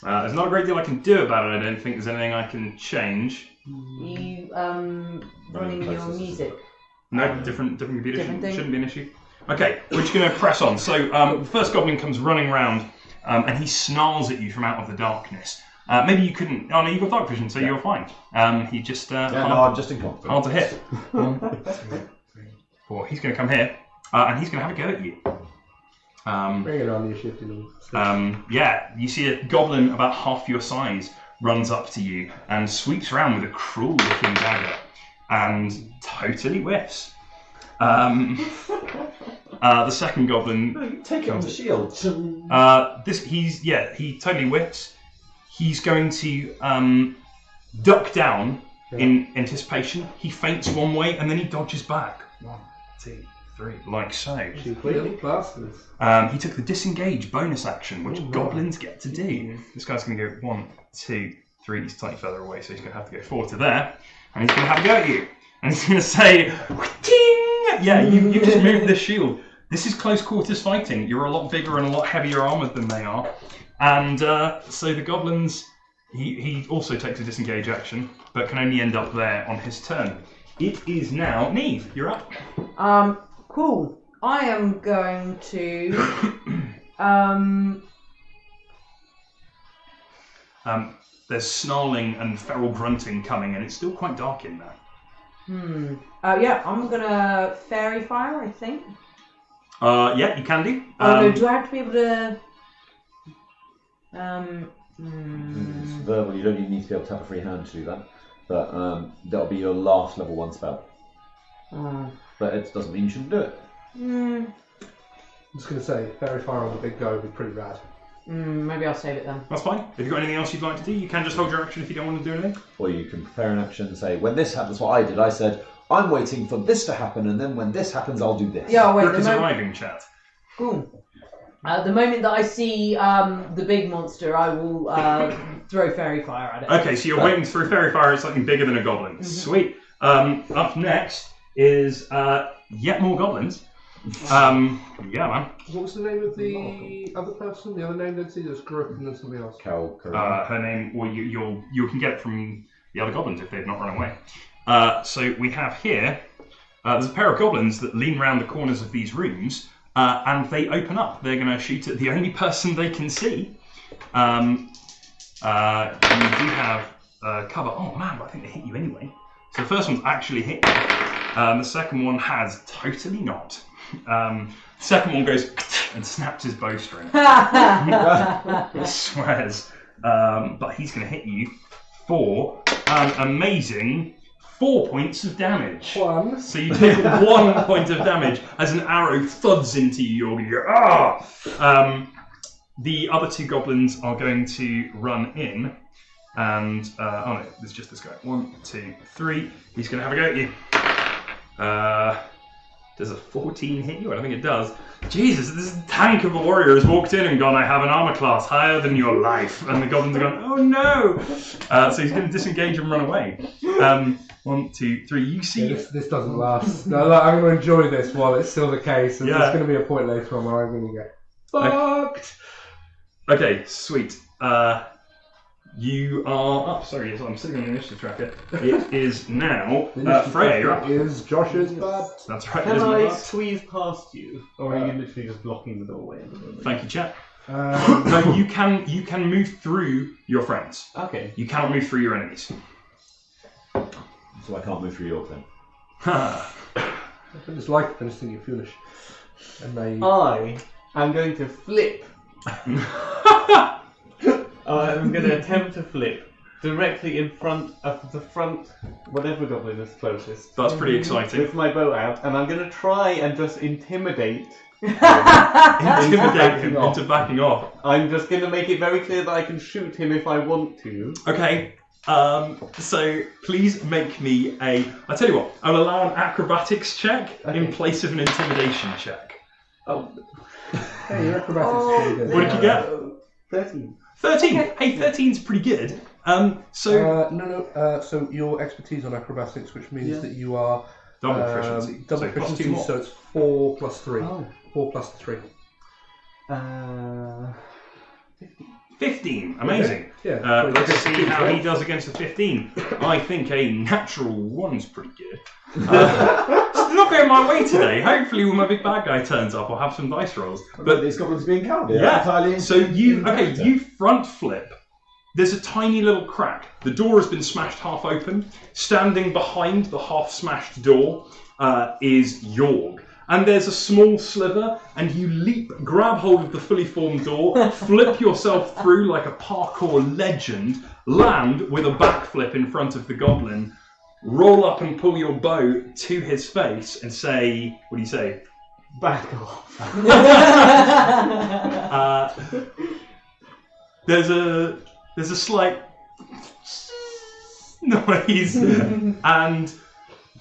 There's not a great deal I can do about it. I don't think there's anything I can change. You running your processes. music. No, different computer Different thing. shouldn't be an issue. Okay, we're just going to press on. So the first goblin comes running round, and he snarls at you from out of the darkness. Maybe you couldn't. Oh no, you've got dark vision, so you're fine. He just I'm just incompetent. hard to hit. 1, 2, 3, 4. He's going to come here, and he's going to have a go at you. bring it on, you're shifting. Yeah, you see a goblin about half your size runs up to you and sweeps around with a cruel-looking dagger, and totally whiffs. The second goblin. Take it on the shield. He totally whiffs. He's going to duck down in anticipation. He feints one way and then he dodges back. 1, 2, 3, like so. Little bastards. He took the disengage bonus action, which Oh, right. goblins get to do. This guy's going to go 1, 2, 3. He's slightly further away, so he's going to have to go 4 to there, and he's going to have a go at you. And he's going to say, "Ting!" Yeah, you just moved the shield. This is close quarters fighting. You're a lot bigger and a lot heavier armoured than they are, and so the goblins. He also takes a disengage action, but can only end up there on his turn. It is now Neve. You're up. Cool. I am going to There's snarling and feral grunting coming, and it's still quite dark in there. yeah, I'm gonna fairy fire, I think. Yeah, you can do. No, do I have to be able to It's verbal. You don't even need to be able to have a free hand to do that. But that'll be your last level 1 spell. But it doesn't mean you shouldn't do it. I'm just going to say, Fairy Fire on the big go would be pretty rad. Maybe I'll save it then. That's fine. If you've got anything else you'd like to do, you can just hold your action if you don't want to do anything. Or you can prepare an action and say, when this happens, what I did, I said, I'm waiting for this to happen, and then when this happens, I'll do this. Yeah, wait. Brooke is arriving, chat. Cool. The moment that I see the big monster, I will throw fairy fire at it. Okay, so you're waiting for a fairy fire at something bigger than a goblin. Sweet. Up next is yet more goblins. Yeah, man. What was the name of the other person? The other name entity that's grew up and then something else? Cal. Her name, well, you can get it from the other goblins if they've not run away. So we have here, there's a pair of goblins that lean around the corners of these rooms, and they open up. They're going to shoot at the only person they can see. You do have cover. Oh man, but I think they hit you anyway. So the first one's actually hit you. The second one has totally not. The second one goes and snaps his bowstring. Swears. But he's going to hit you for an amazing 4 points of damage. One. So you take 1 point of damage as an arrow thuds into you. You're going to go, ah! The other two goblins are going to run in. And, oh no, there's just this guy. 1, 2, 3. He's going to have a go at you. Does a 14 hit you? I don't think it does. Jesus, this tank of a warrior has walked in and gone, I have an armor class higher than your life. And the goblins are going, oh no! So he's going to disengage and run away. 1, 2, 3. You see... Yeah, this doesn't last. No, look, I'm going to enjoy this while it's still the case. And there's going to be a point later on where I'm going to get fucked. Okay, sweet. You are up. Sorry, yes, I'm sitting on the initiative tracker. It is now Freya. You're up. Is Josh's butt. That's right. Can it is my I butt. squeeze past you? Or are you literally just blocking the doorway? Thank you, chat. No, you can move through your friends. Okay. You cannot move through your enemies. So I can't move through your thing. I just like this thing, you're foolish. And they... I am going to flip. I'm going to attempt to flip directly in front of the front, whatever goblin is closest. That's pretty exciting. With my bow out, and I'm going to try and just intimidate. Intimidate him into backing off. I'm just going to make it very clear that I can shoot him if I want to. Okay. So please make me a. I tell you what. I'll allow an acrobatics check in place of an intimidation check. Oh. Hey, your acrobatics is pretty good. What did you get? 13. 13. Hey, 13's pretty good. So your expertise on acrobatics, which means that you are double proficiency. Double so plus proficiency, two more. so it's 4 plus 3. Oh. 4 plus 3. 15. Amazing. Yeah. Let's see how he does against a 15. I think a natural 1's pretty good. It's not going my way today. Hopefully when my big bad guy turns up, I'll have some dice rolls. But these goblins being cowardly. Yeah. So you front flip. There's a tiny little crack. The door has been smashed half open. Standing behind the half smashed door is Jorg. And there's a small sliver, and you leap, grab hold of the fully formed door, flip yourself through like a parkour legend, land with a backflip in front of the goblin, roll up and pull your bow to his face and say, what do you say? Back off. There's a slight noise, and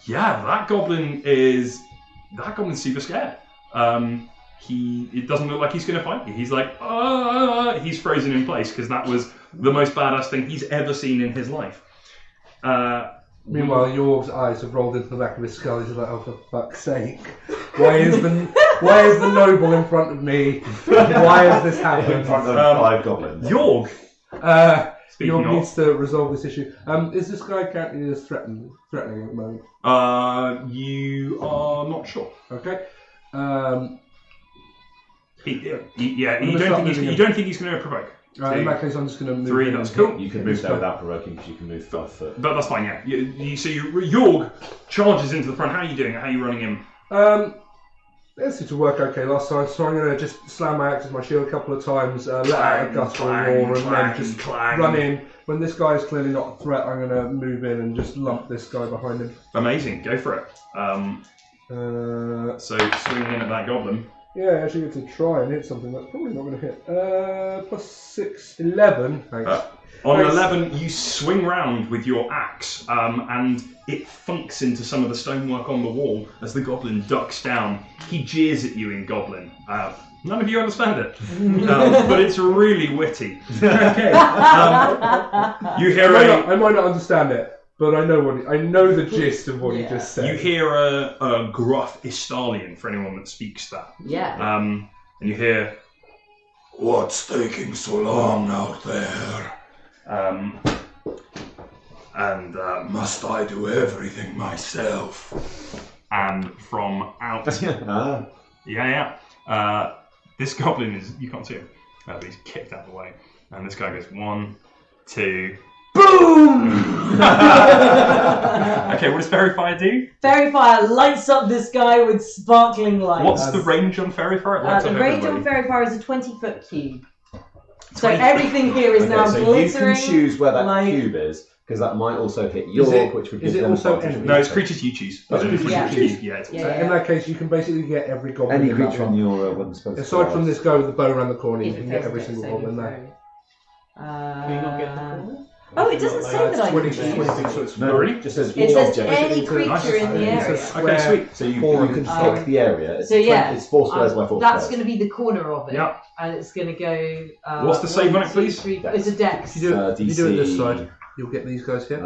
yeah, that goblin's super scared. It doesn't look like he's going to fight you. He's like, he's frozen in place because that was the most badass thing he's ever seen in his life. Meanwhile, Jorg's eyes have rolled into the back of his skull. He's like, oh, for fuck's sake. Why is the noble in front of me? Why has this happened? In front of 5 goblins. Jorg! Jorg needs to resolve this issue. Is this guy currently as threatening at the moment? You are not sure. Okay. You don't think he's going to provoke. In that case, I'm just going to move 3, in that's and cool. You can move there without provoking because you can move 5 foot. But that's fine, yeah. Jorg charges into the front. How are you doing it? How are you running him? It seemed to work okay last time, so I'm going to just slam my axe with my shield a couple of times, let out a guttural roar, and then just run in. When this guy is clearly not a threat, I'm going to move in and just lump this guy behind him. Amazing, go for it. So swing in at that goblin. Yeah, I actually get to try and hit something that's probably not going to hit. +6, 11. Thanks. On Nice. 11, you swing round with your axe, and it funks into some of the stonework on the wall as the goblin ducks down. He jeers at you in Goblin. None of you understand it, but it's really witty. Okay. You hear I might not understand it, but I know the gist of what he just said. You hear a gruff Istalian for anyone that speaks that. Yeah. And you hear, "What's taking so long out there? Must I do everything myself?" And from out, this goblin is, you can't see him, but he's kicked out of the way, and this guy goes 1, 2, boom! Okay, what does Fairy Fire do? Fairy Fire lights up this guy with sparkling lights. What's the range on Fairy Fire? It lights The up range everybody. on Fairy Fire is a 20-foot cube. So everything here is now so glittering. you can choose where that like... cube is, because that might also hit York, which would give them also advantage. enemy? No, it's creatures you choose. It's creatures you choose? Yeah, it's In that case, you can basically get every goblin. Any in that creature one. in your weapon spell. Aside from this guy with the bow around the corner, you If can it get fails every to single save goblin it, there. Can you not get the corner? Oh, it doesn't say that I can 20, choose. 26, so it's No, Really? just says It each says object. any It's a- creature in the it's a area. square Okay, sweet. So you Four can and pick the area. It's So yeah, it's 4 squares by 4 that's squares. going to be the corner of it. Yeah. And it's going to go. What's the save on it, 1, 2, please? 3, it's a dex. If you do it this DC. side, you'll get these guys here. It's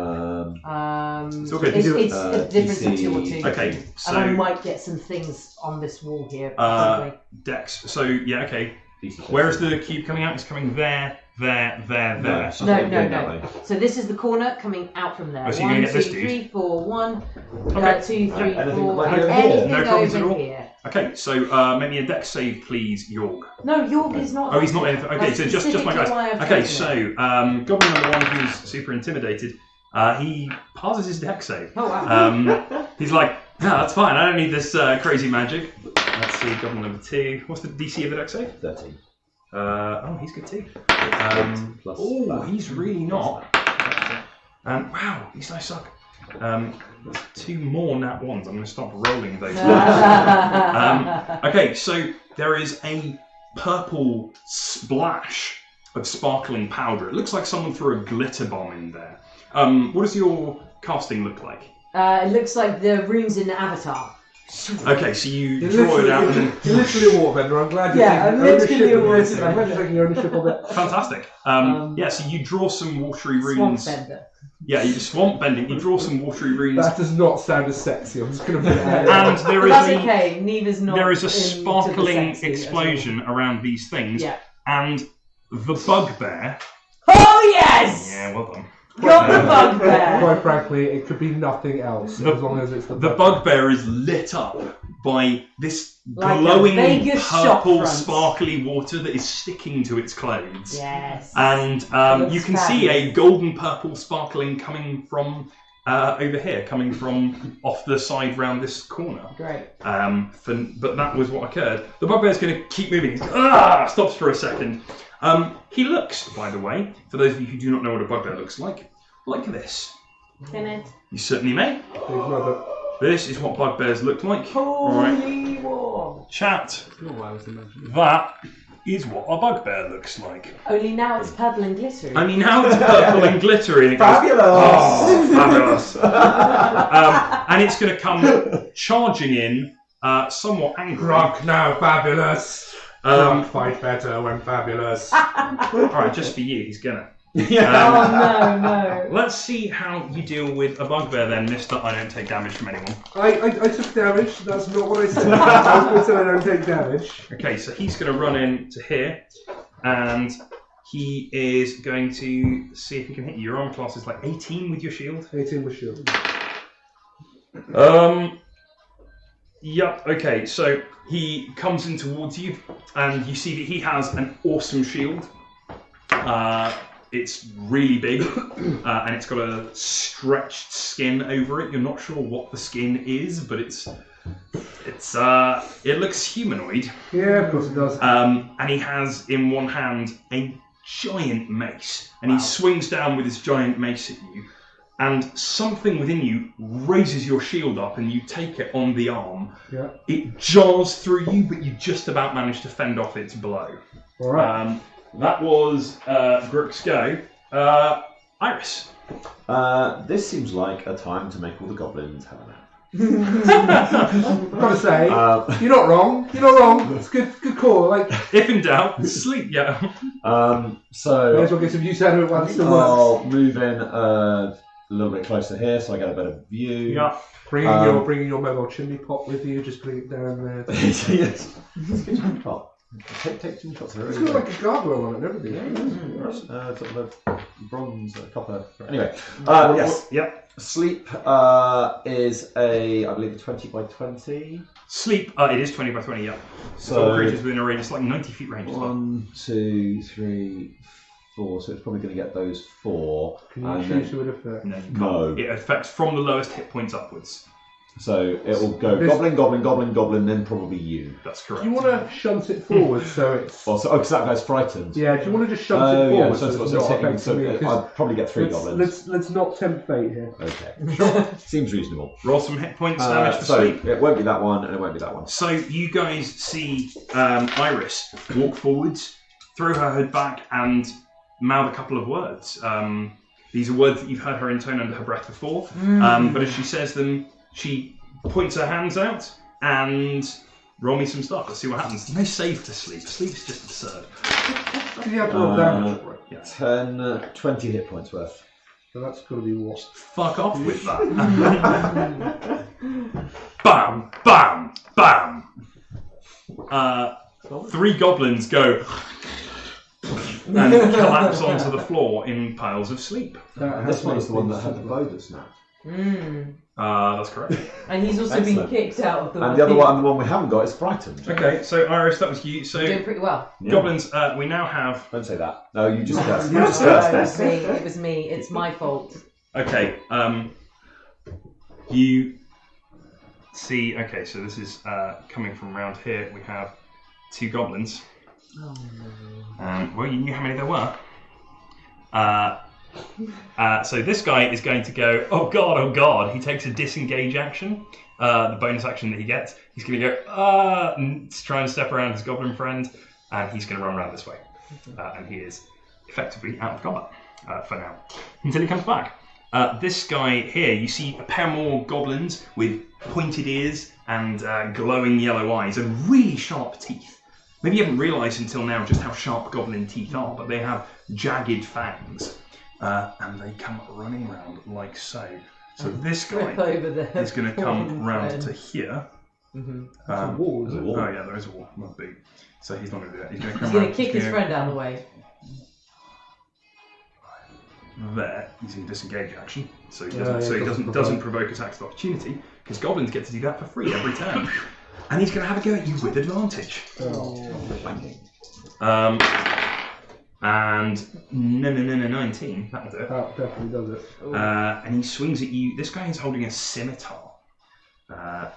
all good. It's, You do it, it's a difference of 2 or 2. Okay, so And I might get some things on this wall here. Dex. So yeah, okay. DC. Where is the cube coming out? It's coming there. No, it's not No, going no, that no. way. So this is the corner coming out from there. Oh, so you're 1, gonna get 2, this dude? 3, 4, 1, Okay. 2, 3, Anything 4. like over Anything here? No problems at over all? here. Okay, so make me a Dex save, please, York. No, York is not. Oh, he's not anything. Okay, That's so just my specifically why guys. I've Okay, chosen so Goblin number 1, who's super intimidated, he passes his Dex save. Oh wow. He's like, no, that's fine. I don't need this crazy magic. Let's see, Goblin number 2. What's the DC of the Dex save? 30. Oh, he's good too. Plus Oh, that. he's really not. Wow, these guys suck. 2 more nat 1s. I'm going to stop rolling those. Okay, so there is a purple splash of sparkling powder. It looks like someone threw a glitter bomb in there. What does your casting look like? It looks like the runes in Avatar. Okay, so you You're draw it out and literally, then... you're literally a waterbender. I'm glad you're Yeah, taking I'm literally ownership a of this. waterbender. I'm glad you're taking ownership of it. Fantastic. Yeah, so you draw some watery Swamp runes. bender. Yeah, you swamp bending. You draw some watery runes. That does not sound as sexy. I'm just going to put it out And there. there But is that's a okay. Neva's not. there is a into the sparkling sexy as explosion around these things, well. Yeah. and the bugbear. Oh yes! Yeah, well done. Got the bugbear. Quite frankly, it could be nothing else as long as it's the bugbear is lit up by this Like a glowing Vegas shop purple, front. sparkly water that is sticking to its clothes. Yes. And looks you can see a fabulous. golden purple sparkling coming from over here, coming from off the side round this corner. Great. But that was what occurred. The bugbear's going to keep moving. Stops for a second. He looks, by the way, for those of you who do not know what a bugbear looks like this. Can it? You certainly may. This is what bugbears look like. Holy war. Chat. Oh, I was imagining. That is what a bugbear looks like. Only now it's purple and glittery. I mean, now it's purple and glittery. And it goes, Fabulous! oh, fabulous. And it's going to come charging in, somewhat angry. Rock now, fabulous. Rock fight better when fabulous. Alright, just for you, he's gonna. Oh no. Let's see how you deal with a bugbear then, Mister. I don't take damage from anyone. I took damage. That's not what I said. I said I don't take damage. Okay, so he's going to run in to here, and he is going to see if he can hit you. Your armor class is like 18 with your shield. 18 with shield. Yep, okay, so he comes in towards you, and you see that he has an awesome shield. It's really big, and it's got a stretched skin over it. You're not sure what the skin is, but it looks humanoid. Yeah, of course it does. And he has in one hand a giant mace, and he swings down with his giant mace at you. and something within you raises your shield up, and you take it on the arm. Yeah. It jars through you, but you just about manage to fend off its blow. All right. That was Grook's go. Iris. This seems like a time to make all the goblins have a nap. I've got to say, you're not wrong. You're not wrong. It's good call. Like, if in doubt, sleep. Yeah. So may as well get some use out of it while it still I'll works. move in a little bit closer here, so I get a better view. Yeah. Bringing your mobile chimney pot with you. Just putting it down there. Yes. It's a good chimney pot. Take chimney pots. It's got like a gargoyle on it and everything. Sort of bronze, copper. Anyway, yes. Yep. Sleep is I believe, a 20 by 20. Sleep. It is 20 by 20. Yeah. So creatures within a radius like 90 feet range. 1, 2, 3, 4. So it's probably going to get those 4. Can you choose who it affects? No, you can't. No. It affects from the lowest hit points upwards. So it will go goblin, then probably you. That's correct. Do you want to shunt it forward so it's... Well, so because that guy's frightened. Yeah, do you want to just shunt it forward so so it's it's not hitting, affecting me? I'd probably get 3 goblins. Let's not tempt fate here. Okay. Seems reasonable. Roll some hit points damage for so sleep. it won't be that one, and it won't be that one. So you guys see Iris walk forwards, throw her head back, and mouth a couple of words. These are words that you've heard her intone under her breath before, but as she says them, she points her hands out and roll me some stuff. Let's see what happens. No save for sleep. Sleep's just absurd. Did you have to roll damage? Yeah. 10, 20 hit points worth. So that's got to be what? Fuck off with that. Bam, bam, bam. 3 goblins go and collapse onto the floor in piles of sleep. This one is the one that had the bow that snapped. That's correct. And he's also been Excellent. kicked out of the And the other one, the one we haven't got, is frightened. Okay, so Iris, that was you. So You're doing pretty well. Yeah. goblins, we now have. Don't say that. No, you just cursed. You You just just cursed. cursed It was this. me. It was me. It's my fault. Okay, you see. Okay, so this is coming from around here. We have 2 goblins. Oh Well, you knew how many there were. So this guy is going to go, oh god, he takes a disengage action, the bonus action that he gets. He's going to go, to try and step around his goblin friend, and he's going to run around this way. And he is effectively out of combat for now, until he comes back. This guy here, you see a pair more goblins with pointed ears and glowing yellow eyes and really sharp teeth. Maybe you haven't realised until now just how sharp goblin teeth are, but they have jagged fangs. And they come running round like so. So this guy is going to come round to here. That's a wall, There's a isn't it? wall. Oh yeah, there is a wall. Not big. So he's not going to do that. He's going to come He's going round to kick his here. friend out of the way. There, using disengage action. So he Yeah, doesn't, yeah, doesn't doesn't provoke attacks of opportunity, because goblins get to do that for free every turn. And he's going to have a go at you with advantage. And no, 19. That'll do it. That definitely does it. And he swings at you. This guy is holding a scimitar. Would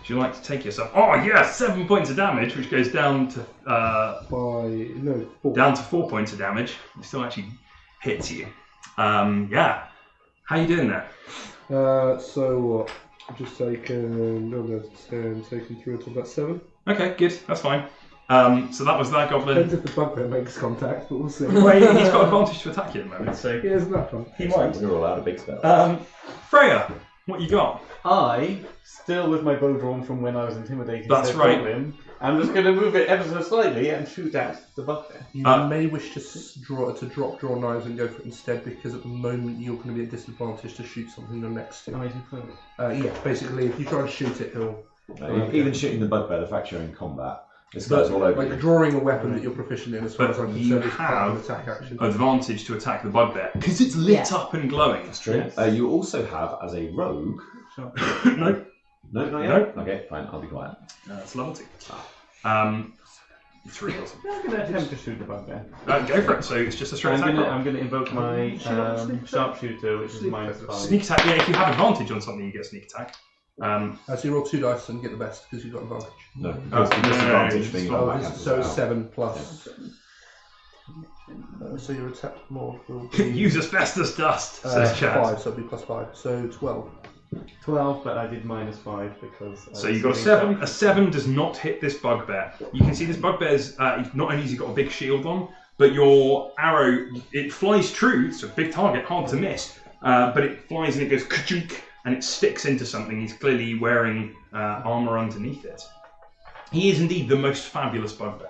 you like to take yourself? Oh yeah, 7 points of damage, which goes down to 4. down to 4 points of damage. It still actually hits you. Yeah. How you doing there? So what? I've just taken, no, that's 10, taken through until about 7. Okay, good. That's fine. So that was that goblin. Depends if the bugbear makes contact, but we'll see. Well, he's got advantage to attack you at the moment, so Yeah, isn't that fun? he might. We're allowed a big spell. Freya, what you got? I, still with my bow drawn from when I was intimidating That's said right. goblin, I'm just going to move it ever so slightly and shoot at the bugbear. You may wish to draw knives and go for it instead, because at the moment you're going to be at disadvantage to shoot something you're next to. Oh, I do first. Yeah, basically, if you try and shoot it, he'll... Even shooting the bugbear, the fact you're in combat, this guy's all over Like you. drawing a weapon that you're proficient in, as far But as I'm you concerned, is part of an have attack action. advantage to attack the bugbear because it's lit Yeah. up and glowing. That's true. You also have, as a rogue... No, No, not yet? Okay, fine, I'll be quiet. it's level 2. 3 or something. I'm going to attempt to shoot the bugbear. Go for it. So it's just a straight attack roll. I'm going to invoke my sharpshooter, which is -5. Sneak attack. Yeah, if you have advantage on something, you get sneak attack. So you roll 2 dice and get the best, because you've got advantage. No, because the no, disadvantage it's being fine. on Oh, back this, happens so as well. 7 plus... So your attack mod will be Use asbestos dust, says Chad. 5, so it'll be +5. So 12. 12, but I did -5 because. So you got a 7. A 7 does not hit this bugbear. You can see this bugbear's not only has he got a big shield on, but your arrow, it flies true. It's a big target, hard to miss. But it flies and it goes ka-chunk, and it sticks into something. He's clearly wearing armor underneath it. He is indeed the most fabulous bugbear.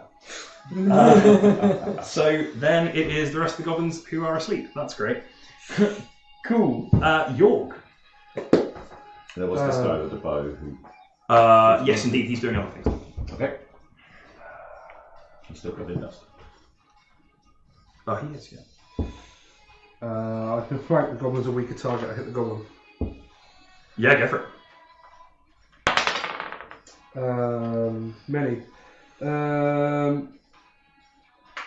So then it is the rest of the goblins who are asleep. That's great. Cool. York. There was this guy with the bow who. Yes, indeed, he's doing other things. Okay. He's still covered in dust. Oh, he is, yeah. I can flank the goblin's a weaker target. I hit the goblin. Yeah, go for it. Many.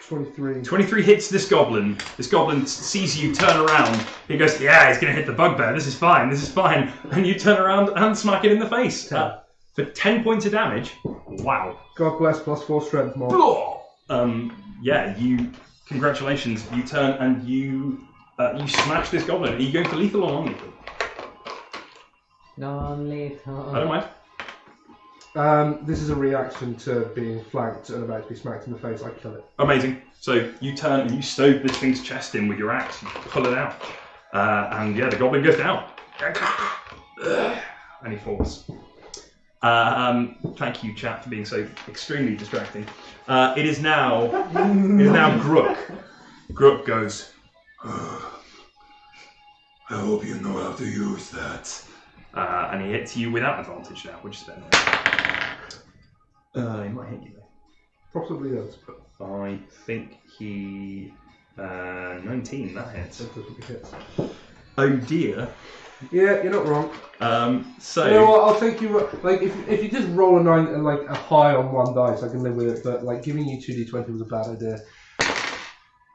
23. 23 hits this goblin. This goblin sees you turn around. He goes, yeah, he's going to hit the bugbear. This is fine. This is fine. And you turn around and smack it in the face. For 10 points of damage. Wow. God bless, +4 strength mod. Yeah, congratulations. You turn and you smash this goblin. Are you going for lethal or non-lethal? Non-lethal. I don't mind. This is a reaction to being flanked and about to be smacked in the face. I kill it. Amazing. So you turn and you stove this thing's chest in with your axe. You pull it out. And yeah, the goblin goes down. And he falls. Thank you, chat, for being so extremely distracting. It is now Grook. Grook goes, I hope you know how to use that. And he hits you without advantage now, which is better. He might hit you though. Possibly does, but I think he 19. That hits. that doesn't hit. Oh dear. Yeah, you're not wrong. So You know what? I'll take you. Like, if you just roll a 9, like a high on one dice, I can live with it. But like giving you 2d20 was a bad idea.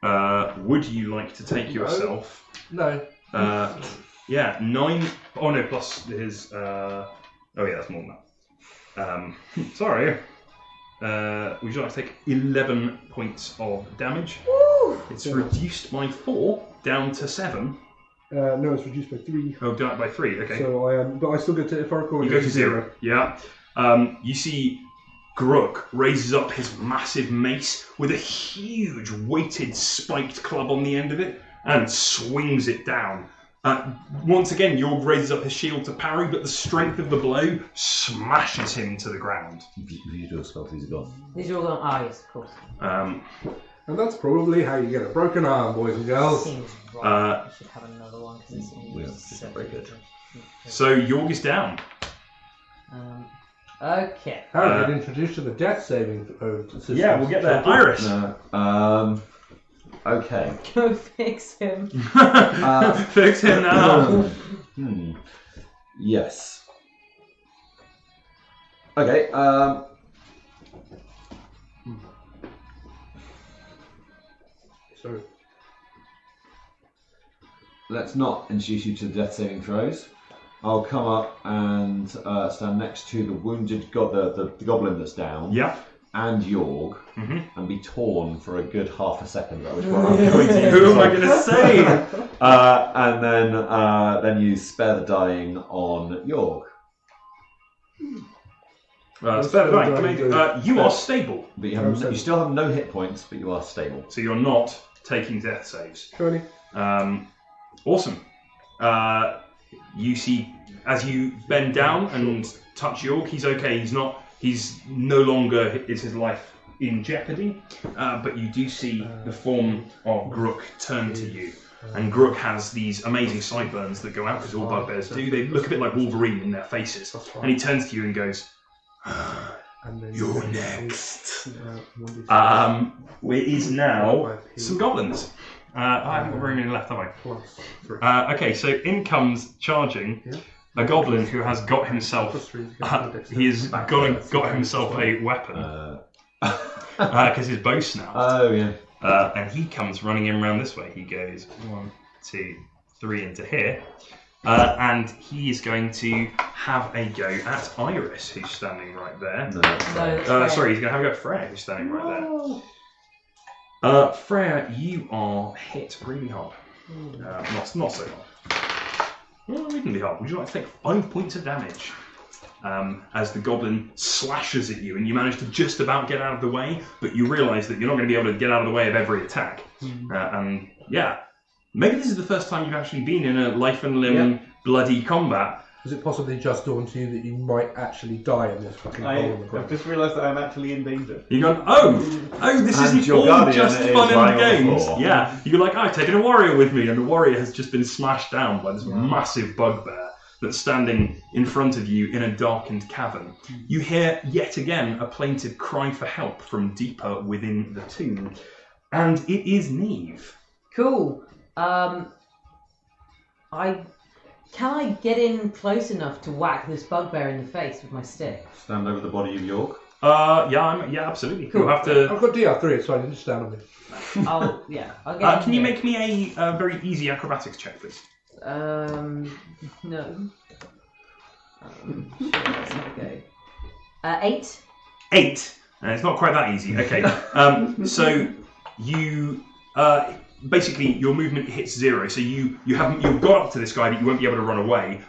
would you like to take yourself? No. Yeah, 9. Oh no, plus his. Oh yeah, that's more than that. Sorry. Would you like to take 11 points of damage? Woo! It's reduced by 4 down to 7. No, it's reduced by 3. Oh, down by 3. Okay. So I am, but I still get to, if I recall, You go to 0. Yeah. You see Grook raises up his massive mace with a huge weighted spiked club on the end of it and swings it down. Once again, Yorg raises up his shield to parry, but the strength of the blow smashes him to the ground. Visual spells, these are gone. These are all gone. Ah, yes, of course. And that's probably how you get a broken arm, boys and girls. Seems right. I should have another one because it seems We are just very good. So Yorg is down. Okay. How did get introduced to the death saving system? Yeah, we'll get there. Iris! Okay. Go fix him. Fix him now! Yes. Okay, So, let's not introduce you to the death saving throws. I'll come up and stand next to the wounded the goblin that's down. Yeah. And Yorg, and be torn for a good half a second. At which point I'm Who am I going to save? and then you spare the dying on Yorg. Spare the dying. You are stable, But you still have no hit points, but you are stable. so you're not taking death saves. 20. Awesome. You see, as you bend down and touch York, he's okay. He's no longer is his life in jeopardy. But you do see the form of Grook turn to you, and Grook has these amazing sideburns that go out because all bugbears do. They look a bit like Wolverine in their faces, and he turns to you and goes, "You're next." It is now some goblins. I haven't got very many left, have I? Plus 3. Okay, so in comes charging a goblin who has got himself. He has got himself a weapon because his bow snapped. Oh yeah. And he comes running in around this way. He goes 1, 2, 3 into here, and he is going to have a go at Iris, who's standing right there. No. Sorry, he's going to have a go at Freya, who's standing right there. Freya, you are hit really hard. Not so hard. Reasonably hard. Would you like to take 5 points of damage? As the goblin slashes at you, and you manage to just about get out of the way, but you realise that you're not going to be able to get out of the way of every attack. And yeah, maybe this is the first time you've actually been in a life and limb bloody combat. Was it possibly just dawned to you that you might actually die in this fucking hole in the I've ground? just realised that I'm actually in danger. You're going, oh, this And isn't your all guardian just is fun lying and on the games. floor. Yeah, you're like, I've taken a warrior with me, and the warrior has just been smashed down by this massive bugbear that's standing in front of you in a darkened cavern. You hear yet again a plaintive cry for help from deeper within the tomb, and it is Neve. Cool. Can I get in close enough to whack this bugbear in the face with my stick? Stand over the body of York. Yeah, absolutely. Cool. You'll have to. I've got DR3, it's fine, you just stand on me. I'll get Can you in make me a very easy acrobatics check, please? No. Sure, that's not go. 8. 8. It's not quite that easy. Okay. So you basically your movement hits 0. So you've got up to this guy, but you won't be able to run away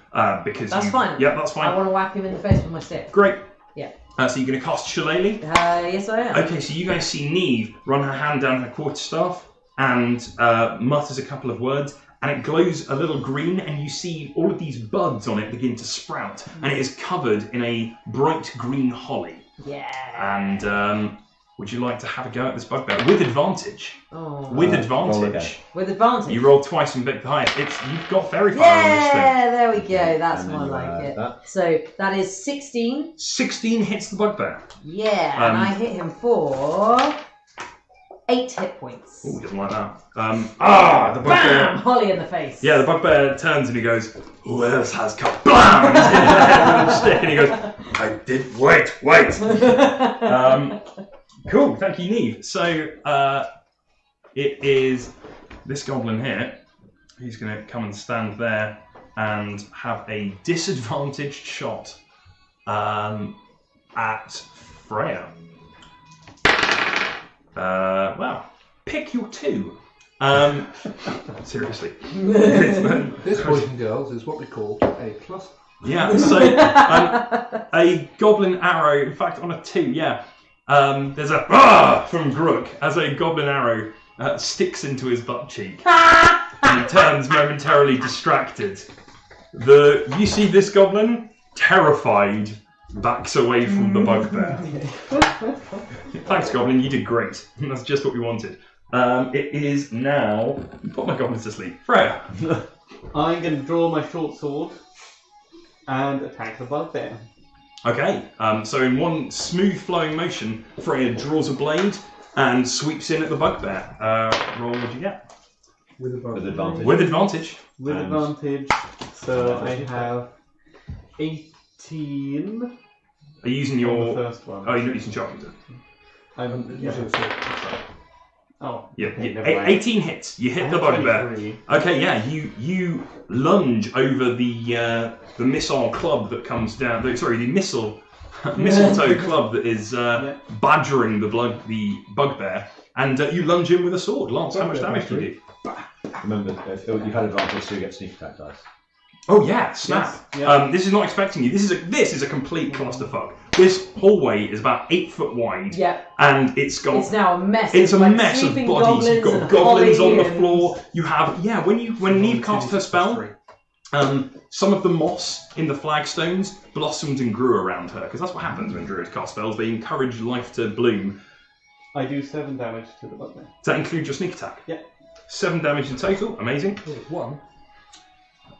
because That's fine. Yeah, that's fine. I want to whack him in the face with my stick. Great. Yeah. So you're going to cast Shillelagh? Yes, I am. Okay, so you guys see Neve run her hand down her quarterstaff and mutters a couple of words, and it glows a little green, and you see all of these buds on it begin to sprout, and it is covered in a bright green holly. Yeah. And would you like to have a go at this bugbear with advantage? Oh. With roll again. advantage. With advantage. You rolled twice and picked the highest. You've got very far on this thing. Yeah, there we go. That's And more then you like add it. that. So that is 16. 16 hits the bugbear. Yeah, and I hit him for 8 hit points. Ooh, doesn't like that. The bugbear. Bam! Holly in the face. Yeah, the bugbear turns and he goes, "Who else has cut?" Blam! And he's hit the head with a stick, and he goes, "I did. Wait." Cool. Thank you, Neve. So it is this goblin here. He's going to come and stand there and have a disadvantaged shot at Freya. Well, pick your 2. Seriously. This, boys and girls, is what we call a plus. Yeah, so a goblin arrow, in fact, on a 2, yeah. There's a from Grook as a goblin arrow sticks into his butt cheek and turns momentarily distracted. You see this goblin, terrified, backs away from the bugbear. Thanks, goblin, you did great. That's just what we wanted. It is now. Put my goblins to sleep. Freya. I'm going to draw my short sword and attack the bugbear. Okay, so in one smooth flowing motion, Freya draws a blade and sweeps in at the bugbear. Roll what you get? With advantage. advantage. With advantage. With And- advantage, so I have 18 Are you using on the your... first one. Oh, you're not using sharpshooter. Usually it's Yeah, okay, never mind. 18 hits. You hit the bugbear. 23. Okay, yeah, you lunge over the missile club that comes down. The mistletoe club that is badgering the bugbear, and you lunge in with a sword. Lance, how much damage do you do? Remember, if you had advantage, so you get sneak attack dice. Oh yeah, snap! Yes, yeah. This is not expecting you. This is a complete clusterfuck. This hallway is about 8 foot wide, Yeah. and it's got. It's now a mess. It's a like mess of sleeping bodies. You've got and goblins Holly on the and- floor. You have when Neve cast her spell, some of the moss in the flagstones blossomed and grew around her, because that's what happens when druids cast spells. They encourage life to bloom. I do 7 damage to the bugbear. Does that include your sneak attack? Yeah. 7 damage in total. Amazing. one.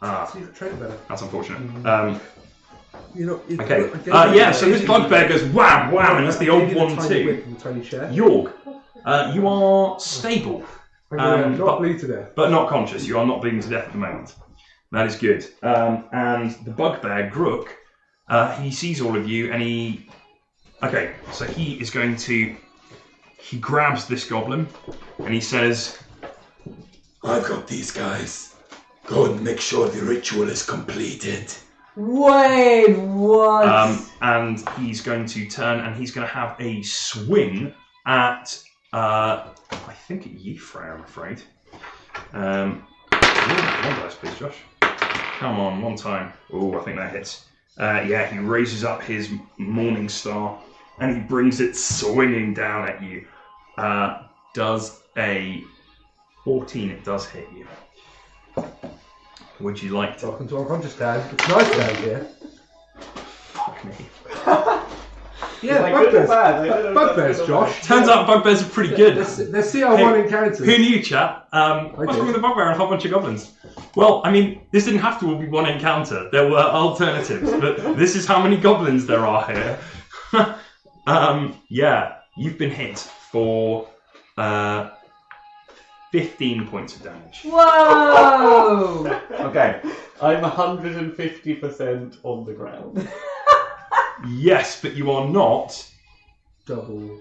Ah, See if it trade better. that's unfortunate. You know, Okay. So this bugbear goes wham wham, and it's the old one too. Tiny share. York, you are stable, Not but- bleed to death. but not conscious. You are not bleeding to death at the moment. That is good. And the bugbear, Grook, he sees all of you, and he is going to. He grabs this goblin, and he says, I've got these guys. Go and make sure the ritual is completed. Wait, what? and he's going to turn, and he's going to have a swing at I think at you, Freya, I'm afraid. One dice, please, Josh. Come on, one time. Oh, I think that hits. Yeah, he raises up his Morning Star and he brings it swinging down at you. Does a 14, it does hit you. Would you like to? Welcome to unconscious time. It's nice down here. Fuck me. Yeah, Like good or bugbears. bad? I don't know if Bugbears, that's good or Josh. Turns out bugbears are pretty good. They're CR1 encounters. Who knew, chat? What's wrong with the bugbear and a whole bunch of goblins? Well, I mean, this didn't have to all be one encounter. There were alternatives, but this is how many goblins there are here. Yeah, you've been hit for 15 points of damage. Whoa! Okay, I'm 150% on the ground. Yes, but you are not Double.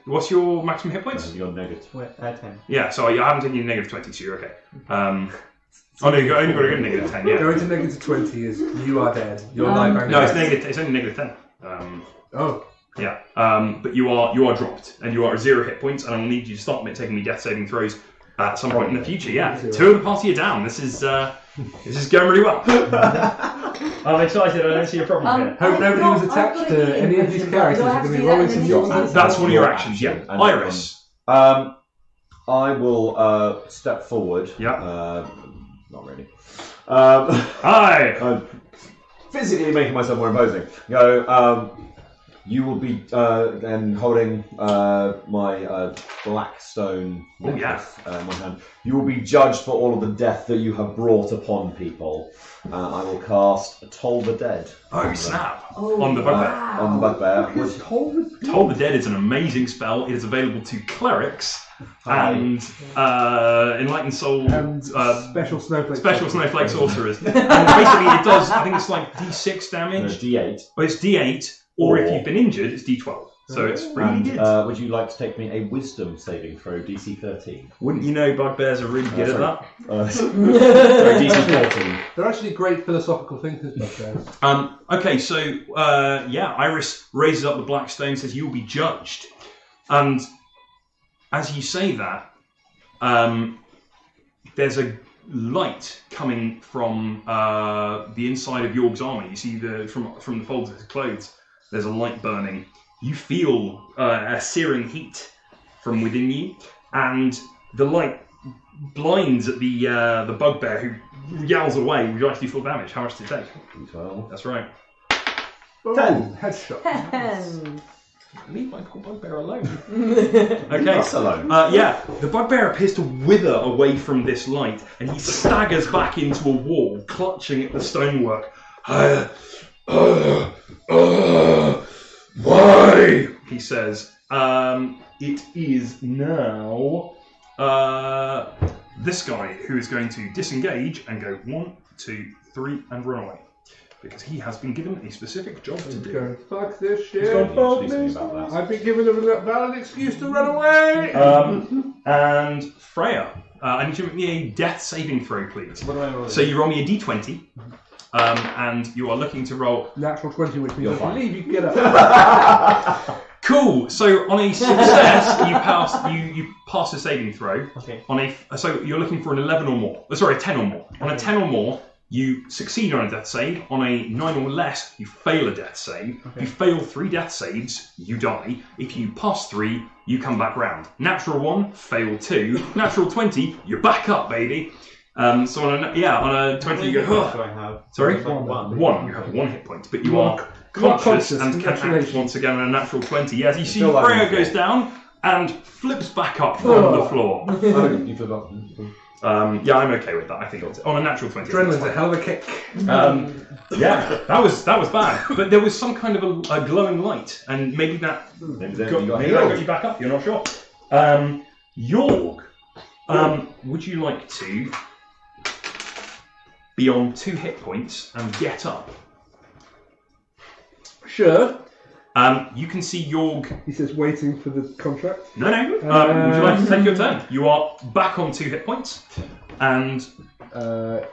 What's your maximum hit points? You're negative. 10. Yeah, so you haven't taken your negative 20, so you're okay. Oh no, you only got to go to negative 10, yeah. Going to negative 20 is you are dead. You're live bang No, dead. it's only negative 10. Oh. Yeah, but you are dropped, and you are at 0 hit points, and I will need you to stop taking me death saving throws at some point in the future. Yeah, 2 of the party are down. This is going really well. I'm excited. I don't see a problem here. Hope nobody was attached to any of these characters. We're going to be rolling some yours. That's one of your actions. Yeah, And Iris. I will step forward. Yeah. Not really. Hi. I'm physically making myself more imposing. Go. You will be then holding my black stone necklace in my hand. You will be judged for all of the death that you have brought upon people. I will cast Toll the Dead. Oh snap! Oh, On the bugbear. On the bugbear. Toll the Dead is an amazing spell. It is available to clerics and enlightened soul And special snowflake. special snowflake sorcerers. And basically, it does. I think it's like D6 damage. D8. Well, it's D8, or if you've been injured, it's D12. So it's really good. And would you like to take me a Wisdom saving throw, DC 13? Wouldn't you know bugbears are really good at that? Sorry, DC 14. They're actually great philosophical thinkers, bugbears. Okay, so Iris raises up the black stone, says you will be judged, and as you say that, there's a light coming from the inside of York's armor. You see from the folds of his clothes. There's a light burning. You feel a searing heat from within you, and the light blinds at the bugbear, who yowls away. Would you like to do full damage? How much did it take? 12. That's right. 10. Headshot. 10. Leave my poor bugbear alone. Okay. Us alone. The bugbear appears to wither away from this light, and he staggers back into a wall, clutching at the stonework. Why? He says, it is now this guy who is going to disengage and go 1, 2, 3 and run away. Because he has been given a specific job to He's do. going, fuck this shit. Don't Fuck do something me. about that. I've been given a valid excuse to run away. And Freya, I need you to make me a death saving throw, please. What do I roll? So you roll me a d20, and you are looking to roll. Natural 20, which means You're I fine. believe you can get up. Cool. So on a success, you pass a saving throw. Okay. So you're looking for an 11 or more. Sorry, a 10 or more. On a 10 or more, you succeed on a death save. On a 9 or less, you fail a death save. Okay. If you fail 3 death saves, you die. If you pass 3, you come back round. Natural 1, fail 2. Natural 20, you're back up, baby. So on a 20, you go. Do I have? Sorry? Like 1. 1. You have 1 hit point, but you are You are conscious conscious, and can act congratulations. once again on a natural 20. Yes, you see Still like Freya me. goes down and flips back up from the floor. Oh, you forgot. Yeah, I'm okay with that. I think it's on a natural 20. Adrenaline's a hell of a kick. Yeah, that was bad. But there was some kind of a glowing light, and maybe that Maybe got, you got maybe that got you back up. You're not sure. Yorg, would you like to be on 2 hit points and get up? Sure. You can see Yorg. He says waiting for the contract. No. Would you like to take your turn? You are back on 2 hit points. and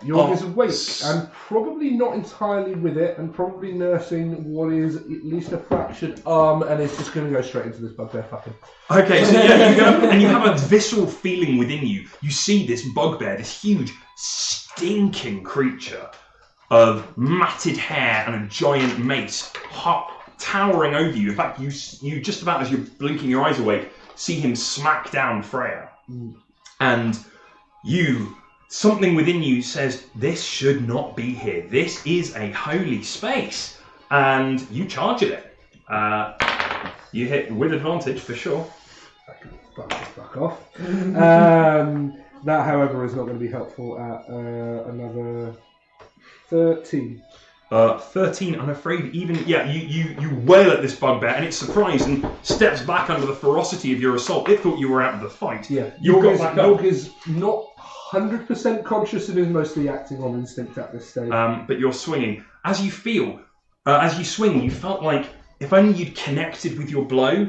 York is awake and probably not entirely with it, and probably nursing what is at least a fractured arm, and is just going to go straight into this bugbear fucking. Okay, so yeah, you go and you have a visceral feeling within you. You see this bugbear, this huge, stinking creature of matted hair and a giant mace towering over you. In fact, you just about as you're blinking your eyes awake, see him smack down Freya. And something within you says, this should not be here. This is a holy space. And you charge at it. You hit with advantage for sure. Fuck off. That, however, is not going to be helpful at another 13. 13, I'm afraid you wail at this bugbear and it's surprised and steps back under the ferocity of your assault. It thought you were out of the fight. Yeah, York is not 100% conscious and is mostly acting on instinct at this stage. But you're swinging. As you swing, you felt like if only you'd connected with your blow,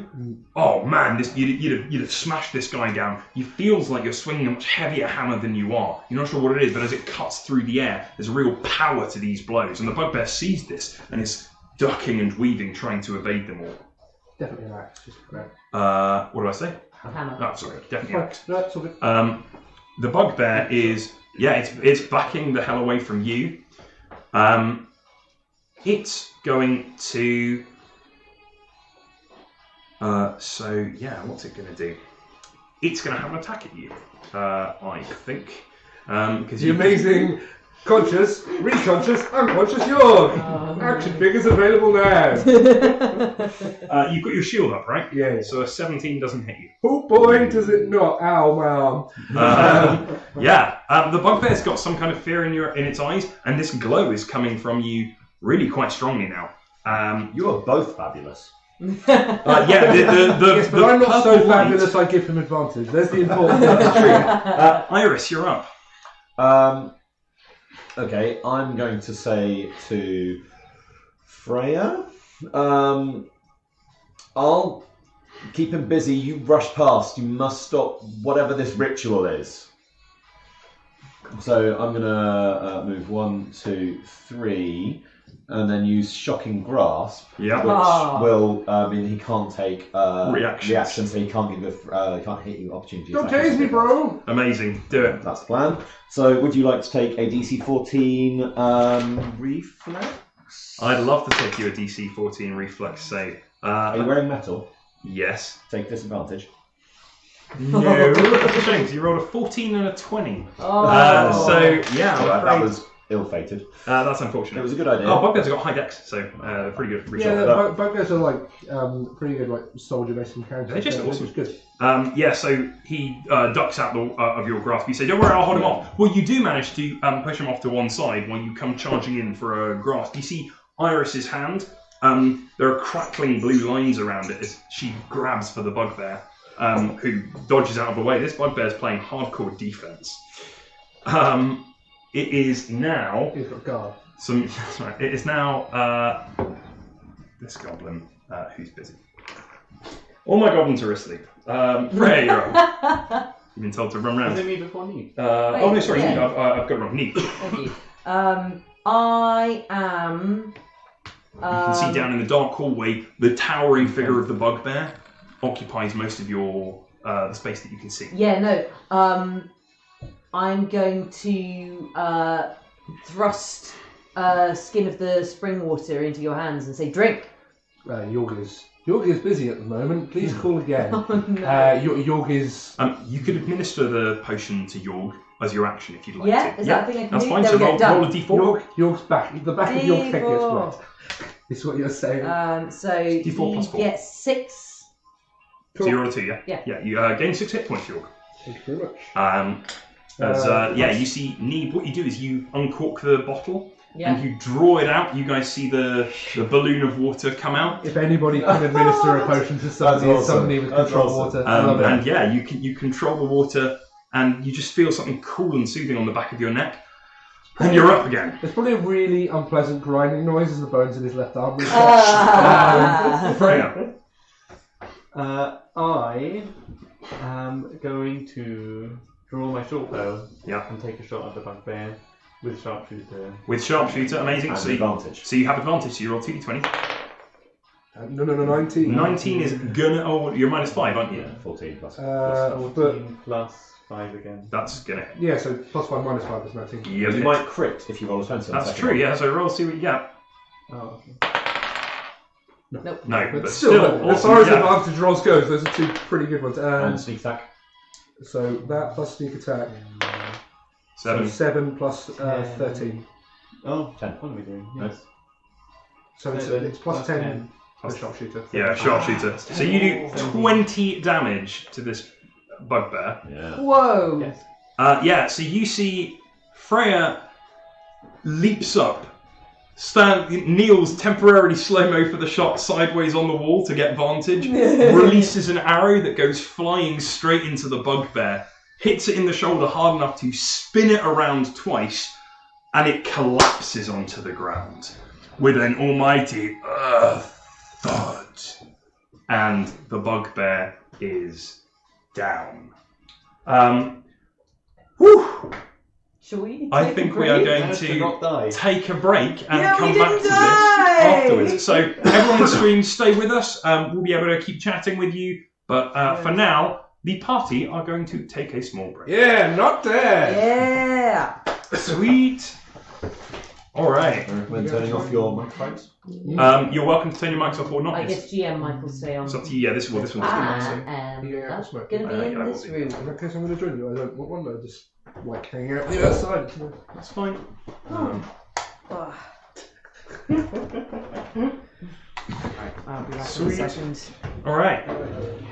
oh man, you'd have smashed this guy down. You feels like you're swinging a much heavier hammer than you are. You're not sure what it is, but as it cuts through the air, there's real power to these blows. And the bugbear sees this and is ducking and weaving, trying to evade them all. Definitely an axe, just great. What do I say? Hammer. Oh, sorry, definitely an axe. No, it's all good. The bugbear is, it's backing the hell away from you. It's going to... what's it going to do? It's going to have an attack at you, I think. Because the amazing conscious, reconscious, unconscious York. Action figures available now. You've got your shield up, right? Yeah. So a 17 doesn't hit you. Oh boy, does it not! Ow, my arm. The bugbear's got some kind of fear in its eyes, and this glow is coming from you really quite strongly now. You are both fabulous. Yes, But I'm not so fabulous. I give him advantage. There's the important thing. Iris, you're up. Okay, I'm going to say to Freya, I'll keep him busy. You rush past. You must stop whatever this ritual is. So I'm going to move 1, 2, 3, and then use Shocking Grasp, which will mean he can't take reaction, so he can't give can't hit you opportunity. Don't tase me, bro. Amazing, do it. That's the plan. So, would you like to take a DC 14 reflex? I'd love to take you a DC 14 reflex save. Are you wearing metal? Yes. Take disadvantage. No, that's a shame because you rolled a 14 and a 20. That was ill-fated. That's unfortunate. It was a good idea. Oh, bugbears have got high dex, so they're pretty good. Bugbears are like pretty good, like soldier-based encounters. They're just awesome. Which is good. So he ducks out of your grasp. You say, "Don't worry, I'll hold him off." Well, you do manage to push him off to one side when you come charging in for a grasp. You see Iris's hand. There are crackling blue lines around it as she grabs for the bugbear, who dodges out of the way. This bugbear's playing hardcore defense. It is now. He's got guard. That's right. It is now this goblin who's busy. All my goblins are asleep. Freya, you're up. You've been told to run round. Is it me before me? No, sorry. yeah. I've got it wrong. Neat. Thank you. I am. You can see down in the dark hallway the towering figure of the bugbear occupies most of your the space that you can see. Yeah, no. I'm going to thrust skin of the spring water into your hands and say, "Drink." Yorg is busy at the moment. Please call again. Oh, no. Yorg is. You could administer the potion to Yorg as your action if you'd like Yeah, to. is that a thing I can That's do? fine. There So we go, roll a d4. Yorg's back. The back of your head gets D4. wet. Is what you're saying. So D4 you plus 4. get 6. So you roll a 2, yeah? Yeah. Yeah, you gain 6 hit points, Yorg. Thank you very much. You see, Neeb, what you do is you uncork the bottle Yeah. and you draw it out. You guys see the balloon of water come out. If anybody can administer a potion to somebody, it's somebody with control water. I love it. And yeah, you control the water and you just feel something cool and soothing on the back of your neck. And you're up again. There's probably a really unpleasant grinding noise as the bones in his left arm. Freya. I am going to draw my short bow Yeah. and take a shot at the bugbear with sharpshooter. With sharpshooter, amazing. And So advantage. so you have advantage. So you roll 2d20. No, 19. 19 is gonna. Oh, you're -5, aren't you? Yeah, 14 plus. But 14 plus 5 again. That's gonna. yeah, so +5 -5 is 19. Yeah, You might crit if you roll a 20 on the that's second true. one. Yeah. So roll, see what you get. Oh, okay. Nope. No, But but still, still, as awesome, far as yeah. advantage rolls goes, those are two pretty good ones. And sneak attack. So that plus sneak attack. 7. So 7 plus 13. Oh, 10. what are we doing? No. Yes. So it's Seven plus 10 10. for sharpshooter. Yeah, sharpshooter. So you do 20 damage to this bugbear. Yeah. Whoa! Yes. Yeah, so you see Freya leaps up, kneels temporarily slow-mo for the shot sideways on the wall to get vantage, releases an arrow that goes flying straight into the bugbear, hits it in the shoulder hard enough to spin it around twice, and it collapses onto the ground with an almighty thud. And the bugbear is down. Whew. Shall we? I take a think we are break? going Managed to to not die. take a break and Yeah, come we back didn't to die! this afterwards. So everyone on stream, stay with us. We'll be able to keep chatting with you. But for now, the party are going to take a small break. Yeah, not dead! Yeah. Sweet. All right. When turning off your microphones. You're welcome to turn your mics off or not. I It's, guess GM Michael stay on. it's up to you. Yeah, this one's I good. am Yeah, not smoke. going to be Yeah, in I will this be. room. In that case, I'm going to join you. I don't want one. I just like hanging out on the outside. That's fine. Oh. I'll be back in a Sweet. second. All right.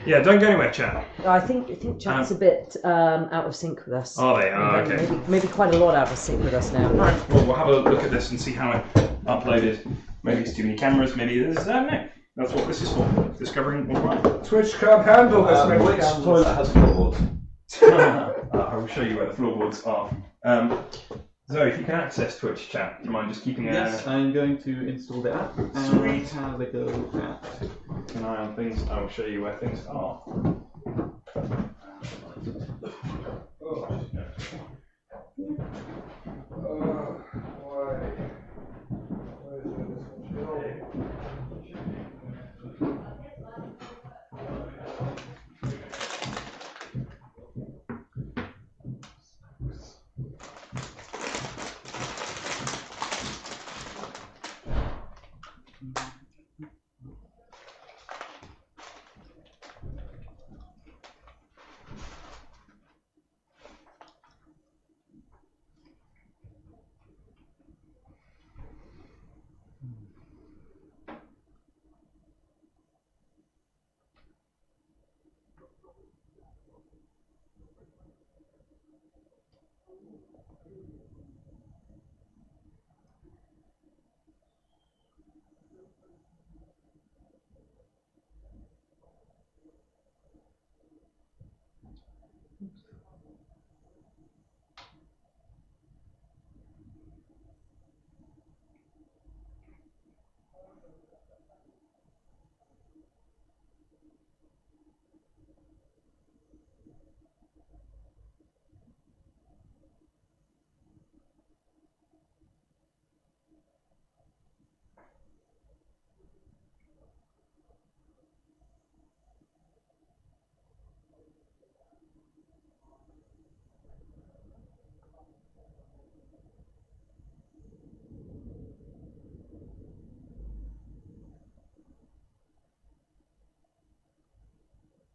Yeah, don't go anywhere, chat. I think chat's a bit out of sync with us. Are they? Oh, okay. Maybe quite a lot out of sync with us now. All right. Well, we'll have a look at this and see how it uploaded. Maybe it's too many cameras. Maybe there's no. That's what this is for. Discovering all right. Twitch can't handle this many Which cameras. toilet has floorboards? I will show you where the floorboards are. Zoe, if you can access Twitch chat, do you mind just keeping Yes, I'm going to install the app and Sweet. have a go at. an eye on things? I will show you where things are.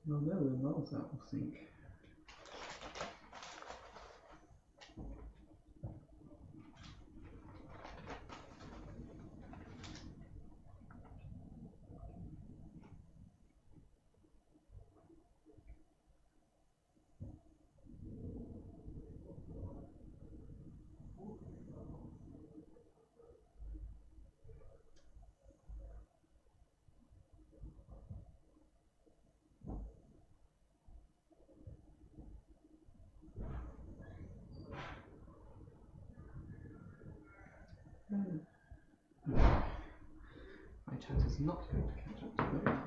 Oh no, we're miles out of sync. My chat is not going to catch up to that.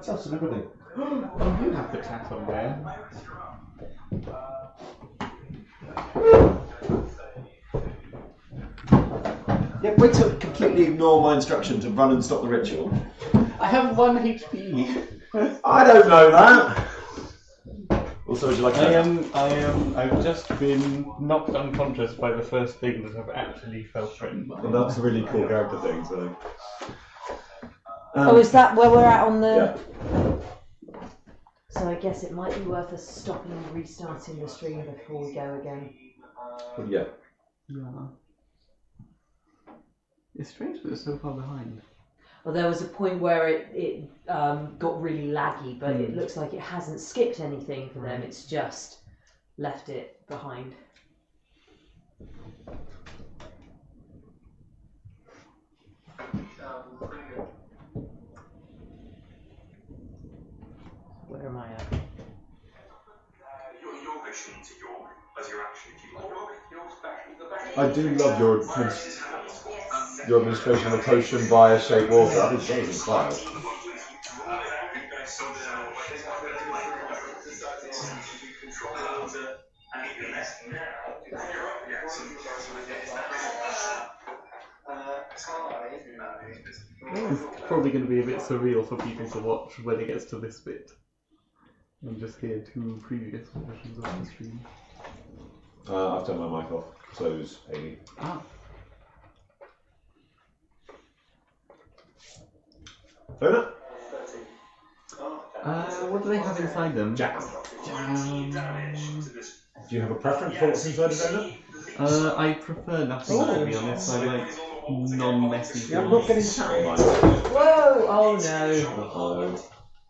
That's and everything. Oh, you have the cat on there. Yeah, wait till completely ignore my instruction to run and stop the ritual. I have 1 HP. I don't know that. Also, would you like I've just been knocked unconscious by the first thing that I've actually felt threatened by. Well, that's a really cool character thing, so. Oh, is that where we're at on the... Yeah. So I guess it might be worth us stopping and restarting the stream before we go again. Yeah. Yeah. It's strange that it's so far behind. Well, there was a point where it got really laggy, but it looks like it hasn't skipped anything for them. It's just left it behind. Where am I at? Your mission to York as your action, if you like. I do love your administration of potion via shape water. I think James is fire. It's probably going to be a bit surreal for people to watch when it gets to this bit. And just hear 2 previous versions of the stream. I've turned my mic off. So's Amy. Ah. Donut? What do they have inside them? Jam. Do you have a preference for what's inside a donut? I prefer nothing, to be honest. I like non-messy Yeah, I'm not getting things. sat on mine. Whoa! Oh no! Uh-oh.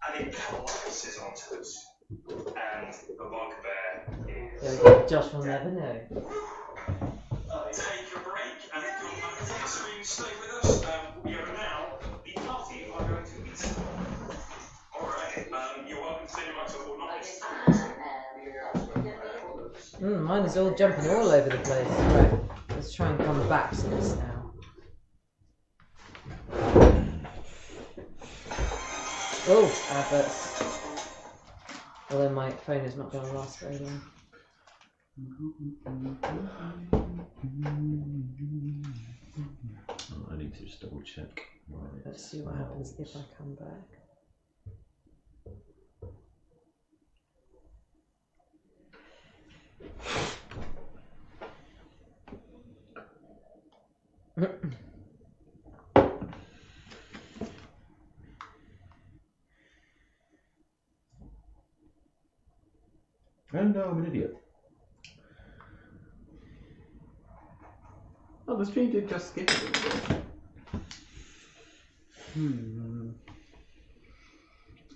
And it collapses onto us. And the bugbear is... There we go. Josh will never know. Take a break and come back to the stream. Stay with us. We are now, the party are going to eat. Alright, you're welcome to stay in Max or not. Mine is all jumping all over the place. Right, let's try and come back to this now. Oh, adverts. Although my phone is not going to last very long. I need to just double check. Let's see what happens if I come back. Oh no, I'm an idiot. Oh, the stream did just skip a little bit.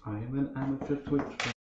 I am an amateur Twitch